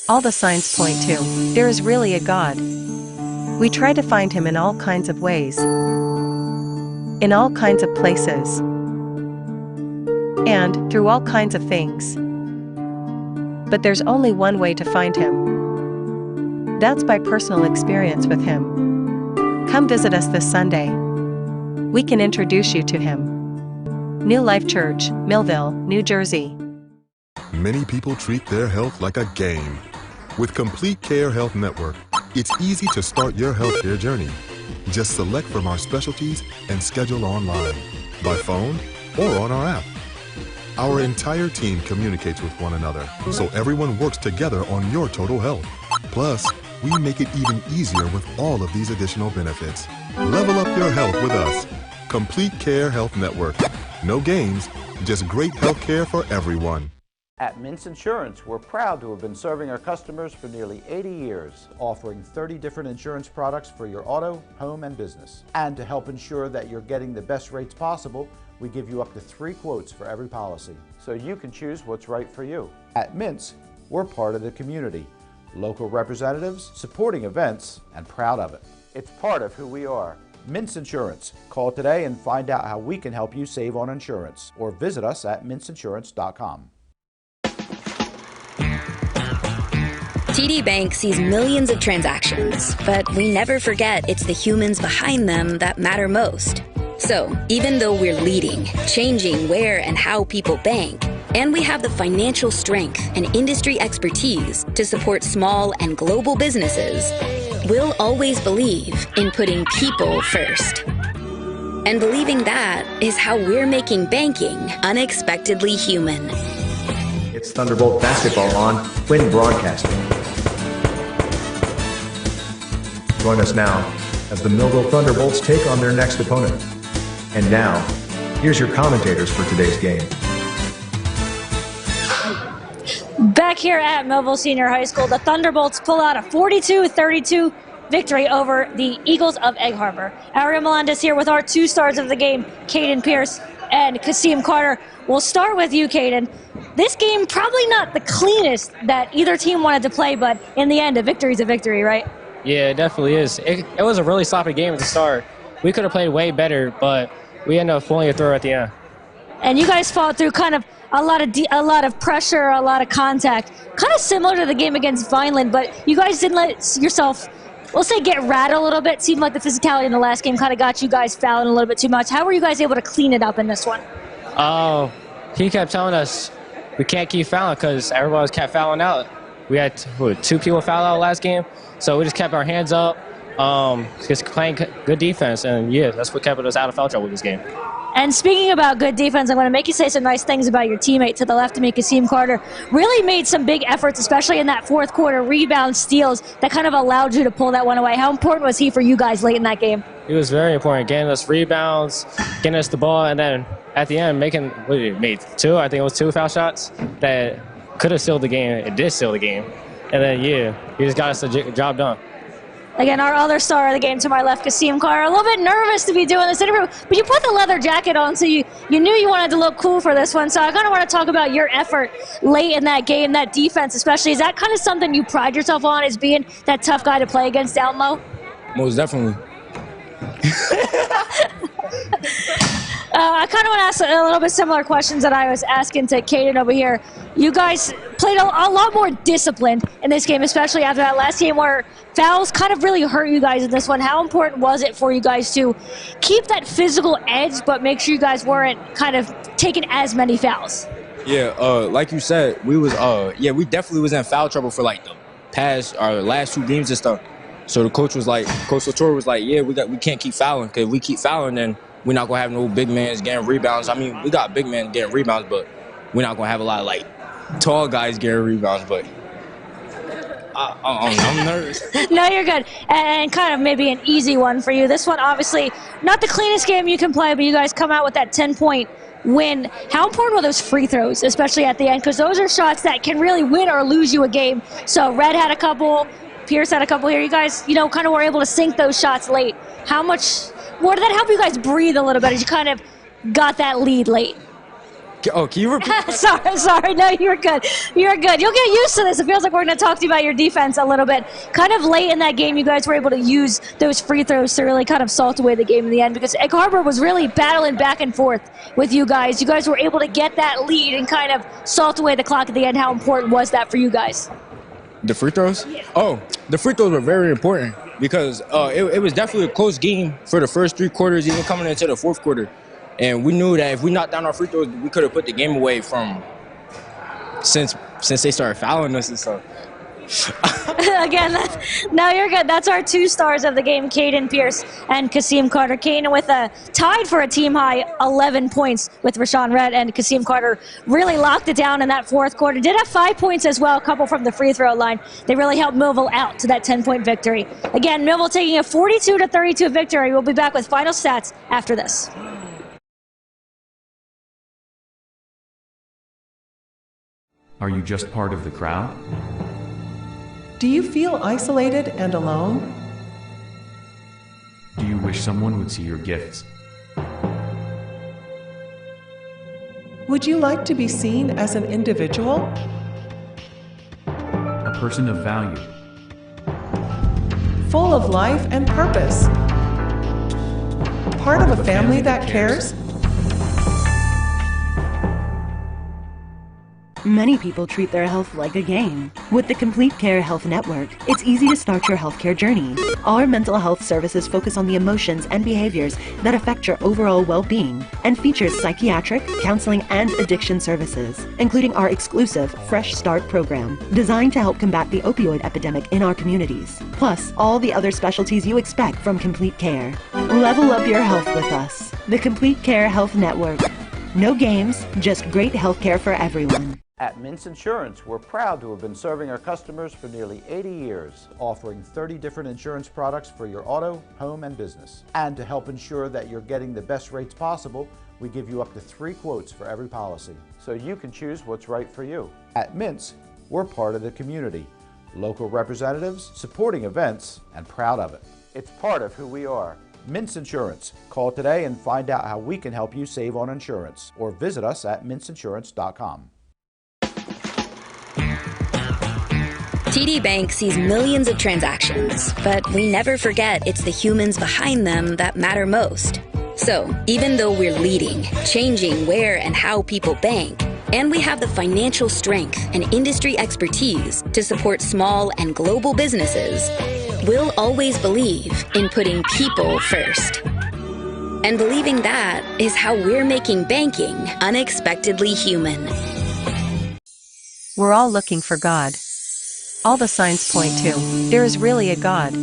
All the signs point to, there is really a God. We try to find Him in all kinds of ways, in all kinds of places, and through all kinds of things. But there's only one way to find Him. That's by personal experience with Him. Come visit us this Sunday. We can introduce you to Him. New Life Church, Millville, New Jersey. Many people treat their health like a game. With Complete Care Health Network, it's easy to start your healthcare journey. Just select from our specialties and schedule online, by phone, or on our app. Our entire team communicates with one another, so everyone works together on your total health. Plus, we make it even easier with all of these additional benefits. Level up your health with us. Complete Care Health Network. No games, just great healthcare for everyone. At Mintz Insurance, we're proud to have been serving our customers for nearly 80 years, offering 30 different insurance products for your auto, home, and business. And to help ensure that you're getting the best rates possible, we give you up to 3 quotes for every policy, so you can choose what's right for you. At Mintz, we're part of the community, local representatives, supporting events, and proud of it. It's part of who we are. Mintz Insurance. Call today and find out how we can help you save on insurance, or visit us at mintzinsurance.com. TD Bank sees millions of transactions, but we never forget it's the humans behind them that matter most. So, even though we're leading, changing where and how people bank, and we have the financial strength and industry expertise to support small and global businesses, we'll always believe in putting people first. And believing that is how we're making banking unexpectedly human. It's Thunderbolt basketball on Quinn Broadcasting. Join us now as the Millville Thunderbolts take on their next opponent. And now, here's your commentators for today's game. Back here at Millville Senior High School, the Thunderbolts pull out a 42-32 victory over the Eagles of Egg Harbor. Ariel Melendez here with our two stars of the game, Caden Pierce and Kasim Carter. We'll start with you, Caden. This game probably not the cleanest that either team wanted to play, but in the end, a victory's a victory, right? Yeah, it definitely is. It was a really sloppy game at the start. We could have played way better, but we ended up pulling a throw at the end. And you guys fought through kind of a lot of pressure, a lot of contact, kind of similar to the game against Vineland, but you guys didn't let yourself, we'll say, get rattled a little bit. Seemed like the physicality in the last game kind of got you guys fouling a little bit too much. How were you guys able to clean it up in this one? Oh, he kept telling us we can't keep fouling because everybody kept fouling out. We had two people foul out last game, so we just kept our hands up, just playing good defense, and yeah, that's what kept us out of foul trouble this game. And speaking about good defense, I'm going to make you say some nice things about your teammate to the left of me, Kasim Carter. Really made some big efforts, especially in that fourth quarter, rebound steals that kind of allowed you to pull that one away. How important was he for you guys late in that game? He was very important, getting us rebounds, getting us the ball, and then at the end making, made two, I think it was two foul shots that could have sealed the game. It did seal the game. And then, yeah, he just got us the job done. Again, our other star of the game to my left, Kasim Carter. A little bit nervous to be doing this interview, but you put the leather jacket on, so you knew you wanted to look cool for this one. So I kind of want to talk about your effort late in that game, that defense especially. Is that kind of something you pride yourself on, as being that tough guy to play against down low? Most definitely. I kind of want to ask a little bit similar questions that I was asking to Caden over here. You guys played a lot more disciplined in this game, especially after that last game where fouls kind of really hurt you guys in this one. How important was it for you guys to keep that physical edge, but make sure you guys weren't kind of taking as many fouls? Yeah, like you said, we definitely was in foul trouble for like our last two games and stuff. So the Coach Latour was like, yeah, we can't keep fouling, because if we keep fouling, then we're not going to have no big men getting rebounds. I mean, we got big men getting rebounds, but we're not going to have a lot of, tall guys getting rebounds. But I'm nervous. No, you're good. And kind of maybe an easy one for you. This one, obviously, not the cleanest game you can play, but you guys come out with that 10-point win. How important were those free throws, especially at the end? Because those are shots that can really win or lose you a game. So Red had a couple, Pierce had a couple here. You guys, kind of were able to sink those shots late. How much more did that help you guys breathe a little bit as you kind of got that lead late? Oh, can you repeat? Sorry. No, you're good. You're good. You'll get used to this. It feels like we're going to talk to you about your defense a little bit. Kind of late in that game, you guys were able to use those free throws to really kind of salt away the game in the end, because Egg Harbor was really battling back and forth with you guys. You guys were able to get that lead and kind of salt away the clock at the end. How important was that for you guys? The free throws? Yeah. Oh, the free throws were very important because it was definitely a close game for the first three quarters, even coming into the fourth quarter. And we knew that if we knocked down our free throws, we could have put the game away since they started fouling us and stuff. Again, no, you're good. That's our two stars of the game, Caden Pierce and Kasim Carter. Caden with a tied for a team-high 11 points with Rashawn Red, and Kasim Carter really locked it down in that fourth quarter. Did have 5 points as well, a couple from the free throw line. They really helped Millville out to that 10-point victory. Again, Millville taking a 42-32 victory. We'll be back with final stats after this. Are you just part of the crowd? Do you feel isolated and alone? Do you wish someone would see your gifts? Would you like to be seen as an individual? A person of value. Full of life and purpose. Part of a family that cares? Many people treat their health like a game. With the Complete Care Health Network, it's easy to start your healthcare journey. Our mental health services focus on the emotions and behaviors that affect your overall well-being and features psychiatric, counseling, and addiction services, including our exclusive Fresh Start program, designed to help combat the opioid epidemic in our communities, plus all the other specialties you expect from Complete Care. Level up your health with us. The Complete Care Health Network. No games, just great healthcare for everyone. At Mintz Insurance, we're proud to have been serving our customers for nearly 80 years, offering 30 different insurance products for your auto, home, and business. And to help ensure that you're getting the best rates possible, we give you up to 3 quotes for every policy, so you can choose what's right for you. At Mintz, we're part of the community. Local representatives, supporting events, and proud of it. It's part of who we are. Mintz Insurance. Call today and find out how we can help you save on insurance, or visit us at mintzinsurance.com. TD Bank sees millions of transactions, but we never forget it's the humans behind them that matter most. So, even though we're leading, changing where and how people bank, and we have the financial strength and industry expertise to support small and global businesses, we'll always believe in putting people first. And believing that is how we're making banking unexpectedly human. We're all looking for God. All the signs point to, there is really a God.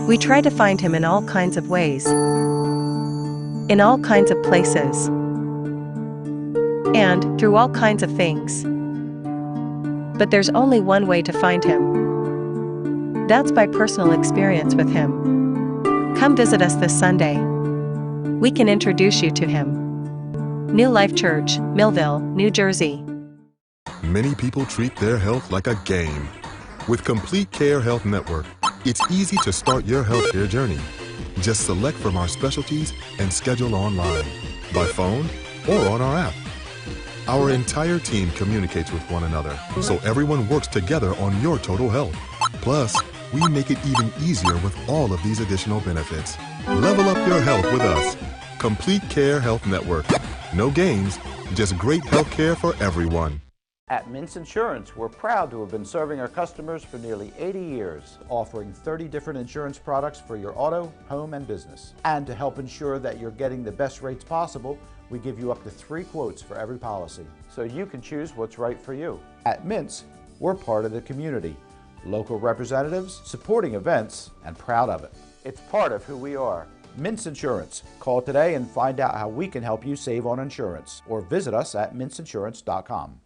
We try to find him in all kinds of ways, in all kinds of places, and through all kinds of things. But there's only one way to find him. That's by personal experience with him. Come visit us this Sunday. We can introduce you to him. New Life Church, Millville, New Jersey. Many people treat their health like a game. With Complete Care Health Network, it's easy to start your healthcare journey. Just select from our specialties and schedule online, by phone, or on our app. Our entire team communicates with one another, so everyone works together on your total health. Plus, we make it even easier with all of these additional benefits. Level up your health with us. Complete Care Health Network. No games, just great health care for everyone. At Mintz Insurance, we're proud to have been serving our customers for nearly 80 years, offering 30 different insurance products for your auto, home, and business. And to help ensure that you're getting the best rates possible, we give you up to 3 quotes for every policy, so you can choose what's right for you. At Mintz, we're part of the community. Local representatives, supporting events, and proud of it. It's part of who we are. Mintz Insurance. Call today and find out how we can help you save on insurance, or visit us at mintzinsurance.com.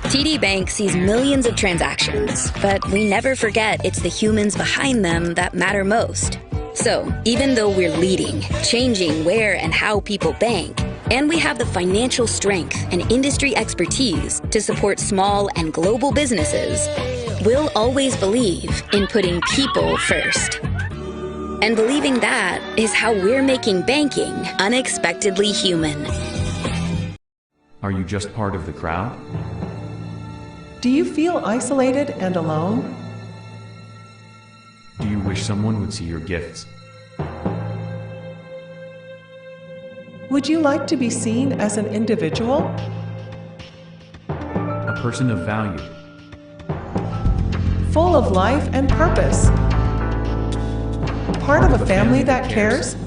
TD Bank sees millions of transactions, but we never forget it's the humans behind them that matter most. So, even though we're leading, changing where and how people bank, and we have the financial strength and industry expertise to support small and global businesses, we'll always believe in putting people first. And believing that is how we're making banking unexpectedly human. Are you just part of the crowd? Do you feel isolated and alone? Do you wish someone would see your gifts? Would you like to be seen as an individual? A person of value. Full of life and purpose? Part of a family that cares?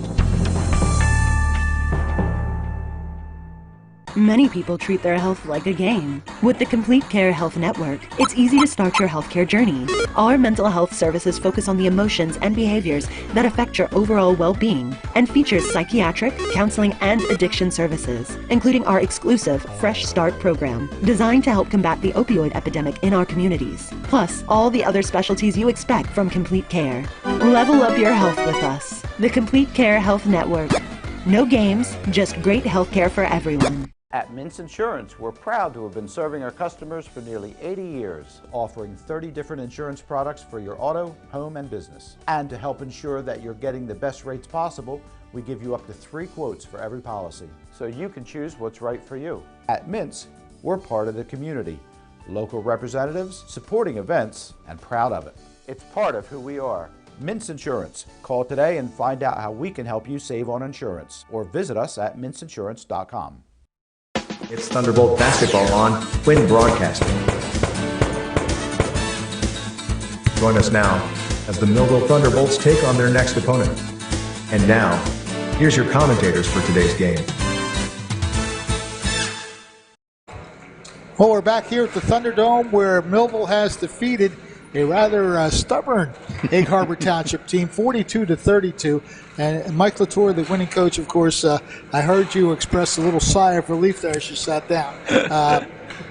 Many people treat their health like a game. With the Complete Care Health Network, it's easy to start your healthcare journey. Our mental health services focus on the emotions and behaviors that affect your overall well-being and features psychiatric, counseling, and addiction services, including our exclusive Fresh Start program, designed to help combat the opioid epidemic in our communities, plus all the other specialties you expect from Complete Care. Level up your health with us. The Complete Care Health Network. No games, just great healthcare for everyone. At Mintz Insurance, we're proud to have been serving our customers for nearly 80 years, offering 30 different insurance products for your auto, home, and business. And to help ensure that you're getting the best rates possible, we give you up to 3 quotes for every policy, so you can choose what's right for you. At Mintz, we're part of the community. Local representatives, supporting events, and proud of it. It's part of who we are. Mintz Insurance. Call today and find out how we can help you save on insurance, or visit us at mintzinsurance.com. It's Thunderbolt basketball on Quinn Broadcasting. Join us now as the Millville Thunderbolts take on their next opponent. And now, here's your commentators for today's game. Well, we're back here at the Thunderdome where Millville has defeated a rather stubborn Egg Harbor Township team, 42-32. And Mike Latour, the winning coach, of course, I heard you express a little sigh of relief there as you sat down.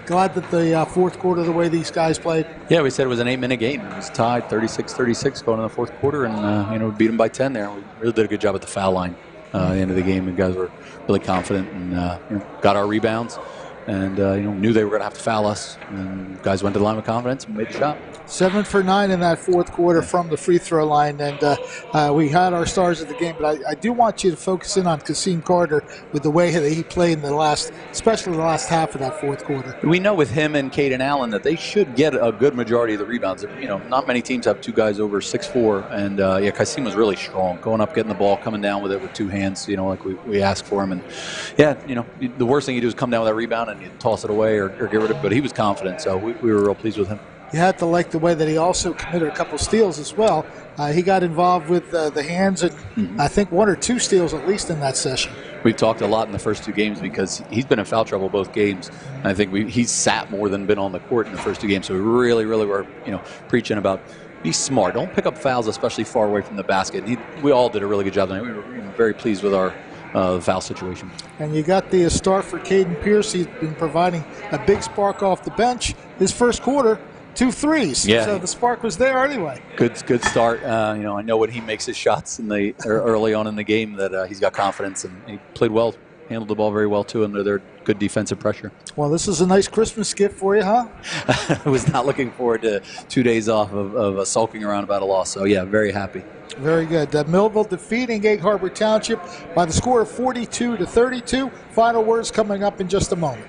Glad that the fourth quarter, the way these guys played. Yeah, we said it was an 8-minute game. It was tied 36-36 going into the fourth quarter, and we beat them by 10 there. We really did a good job at the foul line at the end of the game. The guys were really confident and got our rebounds, and knew they were going to have to foul us. And guys went to the line with confidence and made the shot. 7 for 9 in that fourth quarter from the free throw line, and we had our stars of the game. But I do want you to focus in on Kasim Carter with the way that he played in especially the last half of that fourth quarter. We know with him and Caden Allen that they should get a good majority of the rebounds. Not many teams have two guys over 6'4", and Kasim was really strong, going up, getting the ball, coming down with it with two hands, like we asked for him. And the worst thing you do is come down with that rebound and you toss it away or get rid of it. But he was confident, so we were real pleased with him. You have to like the way that he also committed a couple steals as well. He got involved with the hands, and I think 1 or 2 steals at least in that session. We've talked a lot in the first 2 games because he's been in foul trouble both games. And I think he's sat more than been on the court in the first 2 games. So we really were preaching about be smart. Don't pick up fouls, especially far away from the basket. We all did a really good job tonight. We were very pleased with our foul situation. And you got the start for Caden Pierce. He's been providing a big spark off the bench. His first quarter, 2 threes. Yeah. So the spark was there anyway. Good start. I know when he makes his shots early on in the game that he's got confidence, and he played well, handled the ball very well too, and they're good defensive pressure. Well, this is a nice Christmas gift for you, huh? I was not looking forward to 2 days off of sulking around about a loss. So yeah, very happy. Very good. Millville defeating Egg Harbor Township by the score of 42-32. Final words coming up in just a moment.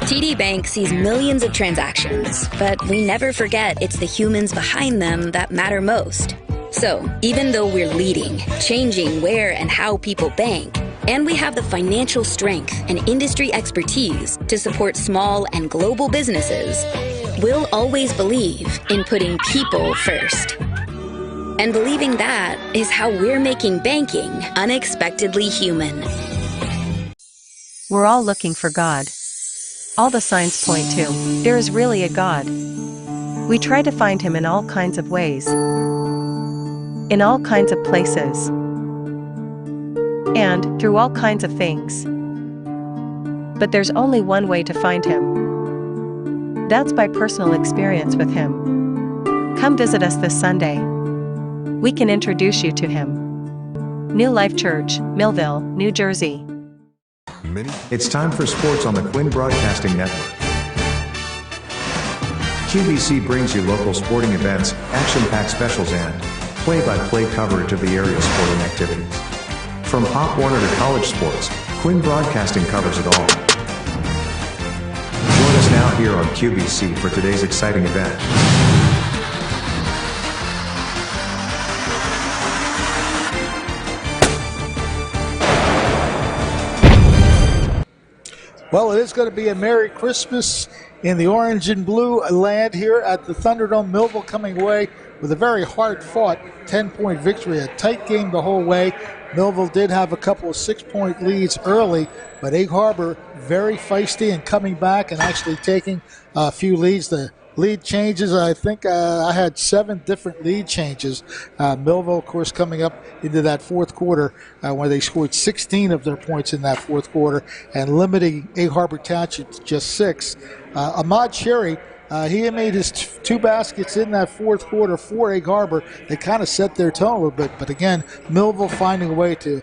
TD Bank sees millions of transactions, but we never forget it's the humans behind them that matter most. So, even though we're leading, changing where and how people bank, and we have the financial strength and industry expertise to support small and global businesses, we'll always believe in putting people first. And believing that is how we're making banking unexpectedly human. We're all looking for God. All the signs point to, there is really a God. We try to find him in all kinds of ways, in all kinds of places, and through all kinds of things. But there's only one way to find him. That's by personal experience with him. Come visit us this Sunday. We can introduce you to him. New Life Church, Millville, New Jersey. It's time for sports on the Quinn Broadcasting Network. QVC brings you local sporting events, action-packed specials, and play-by-play coverage of the area's sporting activities. From Pop Warner to college sports, Quinn Broadcasting covers it all. Join us now here on QVC for today's exciting event. Well, it is going to be a Merry Christmas in the orange and blue land here at the Thunderdome. Millville coming away with a very hard-fought 10-point victory, a tight game the whole way. Millville did have a couple of 6-point leads early, but Egg Harbor very feisty and coming back and actually taking a few leads. The lead changes, I think I had 7 different lead changes. Millville, of course, coming up into that fourth quarter where they scored 16 of their points in that fourth quarter and limiting Egg Harbor Township to just 6. Ahmad Sherry, he made his 2 baskets in that fourth quarter for Egg Harbor. They kind of set their tone a little bit, but again, Millville finding a way to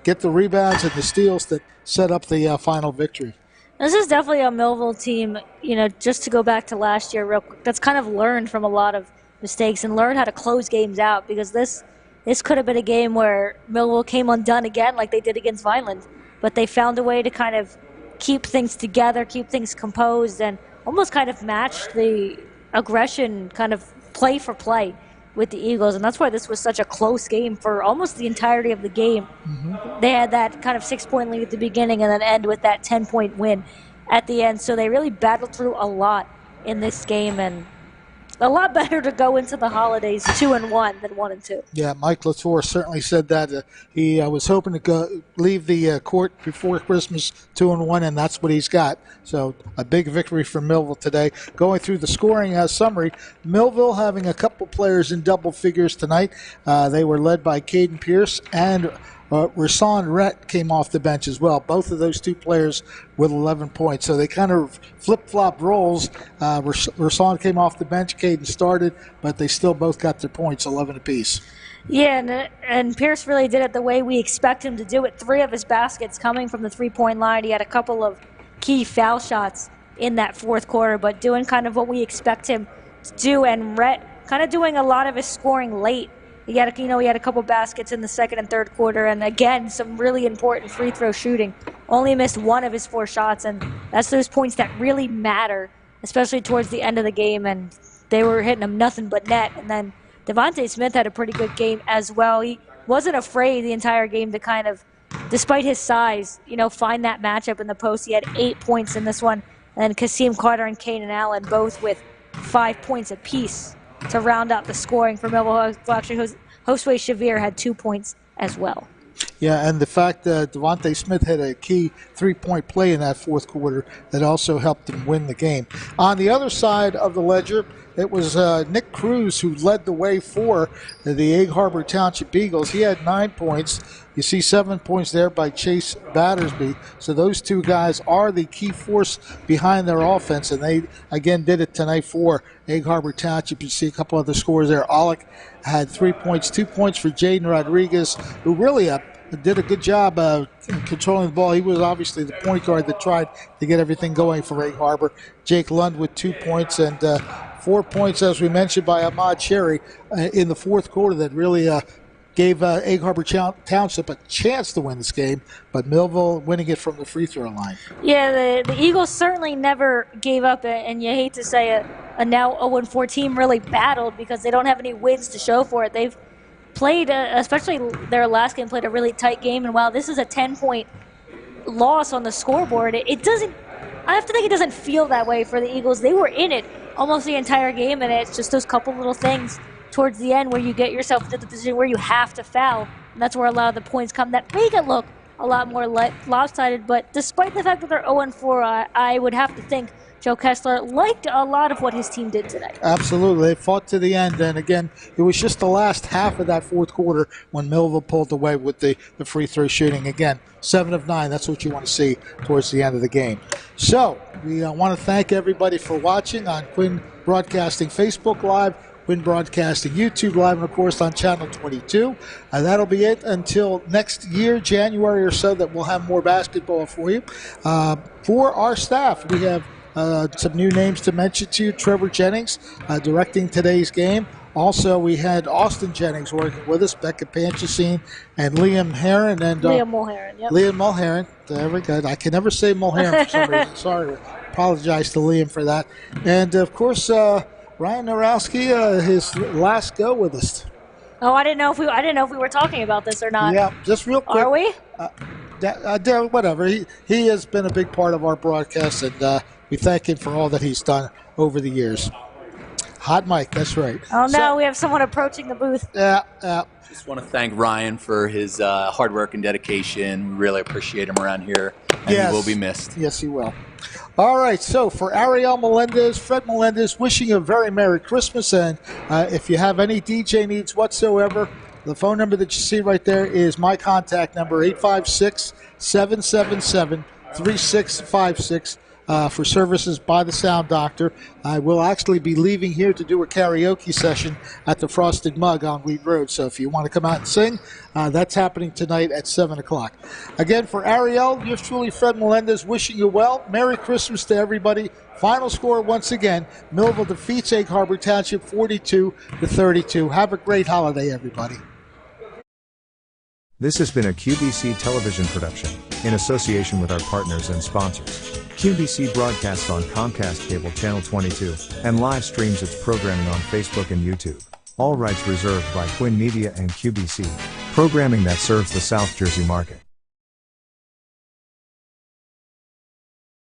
get the rebounds and the steals that set up the final victory. This is definitely a Millville team, just to go back to last year real quick, that's kind of learned from a lot of mistakes and learned how to close games out, because this could have been a game where Millville came undone again like they did against Vineland, but they found a way to kind of keep things together, keep things composed, and almost kind of match the aggression kind of play for play with the Eagles, and that's why this was such a close game for almost the entirety of the game. They had that kind of 6-point lead at the beginning and then end with that 10-point win at the end, so they really battled through a lot in this game, and a lot better to go into the holidays 2-1 than 1-2. Yeah, Mike Latour certainly said that. He was hoping to leave the court before Christmas 2-1, and that's what he's got. So a big victory for Millville today. Going through the scoring summary, Millville having a couple players in double figures tonight. They were led by Caden Pierce and Rasan Rhett came off the bench as well. Both of those two players with 11 points. So they kind of flip-flop roles. Rasan came off the bench, Caden started, but they still both got their points, 11 apiece. Yeah, and Pierce really did it the way we expect him to do it. 3 of his baskets coming from the three-point line. He had a couple of key foul shots in that fourth quarter, but doing kind of what we expect him to do. And Rhett kind of doing a lot of his scoring late. He had a couple baskets in the second and third quarter, and again, some really important free throw shooting. Only missed 1 of his 4 shots, and that's those points that really matter, especially towards the end of the game, and they were hitting him nothing but net. And then Devontae Smith had a pretty good game as well. He wasn't afraid the entire game to kind of, despite his size, find that matchup in the post. He had 8 points in this one, and then Kasim Carter and Kanan Allen both with 5 points apiece to round out the scoring for Millville. Well, actually, Josue Shavir had 2 points as well. Yeah, and the fact that Devontae Smith had a key three-point play in that fourth quarter that also helped him win the game. On the other side of the ledger, it was Nick Cruz who led the way for the Egg Harbor Township Eagles. He had 9 points. You see 7 points there by Chase Battersby. So those two guys are the key force behind their offense, and they, again, did it tonight for Egg Harbor Township. You see a couple other scores there. Alec had 3 points, 2 points for Jaden Rodriguez, who really did a good job controlling the ball. He was obviously the point guard that tried to get everything going for Egg Harbor. Jake Lund with 2 points and 4 points, as we mentioned, by Ahmad Cherry in the fourth quarter that really gave Egg Harbor Township a chance to win this game, but Millville winning it from the free throw line. Yeah, the Eagles certainly never gave up, and you hate to say a now 0-4 team really battled because they don't have any wins to show for it. They've played, especially their last game, played a really tight game, and while this is a 10-point loss on the scoreboard, it doesn't, I have to think it doesn't feel that way for the Eagles. They were in it almost the entire game, and it's just those couple little things towards the end where you get yourself into the position where you have to foul, and that's where a lot of the points come that make it look a lot more lopsided. But despite the fact that they're 0-4, I would have to think Joe Kessler liked a lot of what his team did today. Absolutely. They fought to the end, and again, it was just the last half of that fourth quarter when Millville pulled away with the free throw shooting. Again, 7 of 9. That's what you want to see towards the end of the game. So we want to thank everybody for watching on Quinn Broadcasting Facebook Live, Quinn Broadcasting YouTube Live, and of course on Channel 22. That'll be it until next year, January or so, that we'll have more basketball for you. For our staff, we have some new names to mention to you. Trevor Jennings directing today's game. Also, we had Austin Jennings working with us, Becca Panchasine, and Liam Heron. Liam Mulheron, yep. Liam Mulheron. Very good. I can never say Mulheron for some reason. Sorry. Apologize to Liam for that. And, of course, Ryan Narowski, his last go with us. Oh, I didn't know if we were talking about this or not. Yeah, just real quick. Are we? Whatever. He has been a big part of our broadcast, and we thank him for all that he's done over the years. Hot mic, that's right. Oh, no, we have someone approaching the booth. Yeah. Just want to thank Ryan for his hard work and dedication. We really appreciate him around here, and he will be missed. Yes, he will. All right, so for Ariel Melendez, Fred Melendez, wishing you a very Merry Christmas, and if you have any DJ needs whatsoever, the phone number that you see right there is my contact number, 856-777-3656. For services by the Sound Doctor. I will actually be leaving here to do a karaoke session at the Frosted Mug on Weed Road. So if you want to come out and sing, that's happening tonight at 7 o'clock. Again, for Ariel, yours truly, Fred Melendez, wishing you well. Merry Christmas to everybody. Final score once again, Millville defeats Egg Harbor Township 42-32. Have a great holiday, everybody. This has been a QBC television production, in association with our partners and sponsors. QBC broadcasts on Comcast Cable Channel 22, and live streams its programming on Facebook and YouTube. All rights reserved by Quinn Media and QBC, programming that serves the South Jersey market.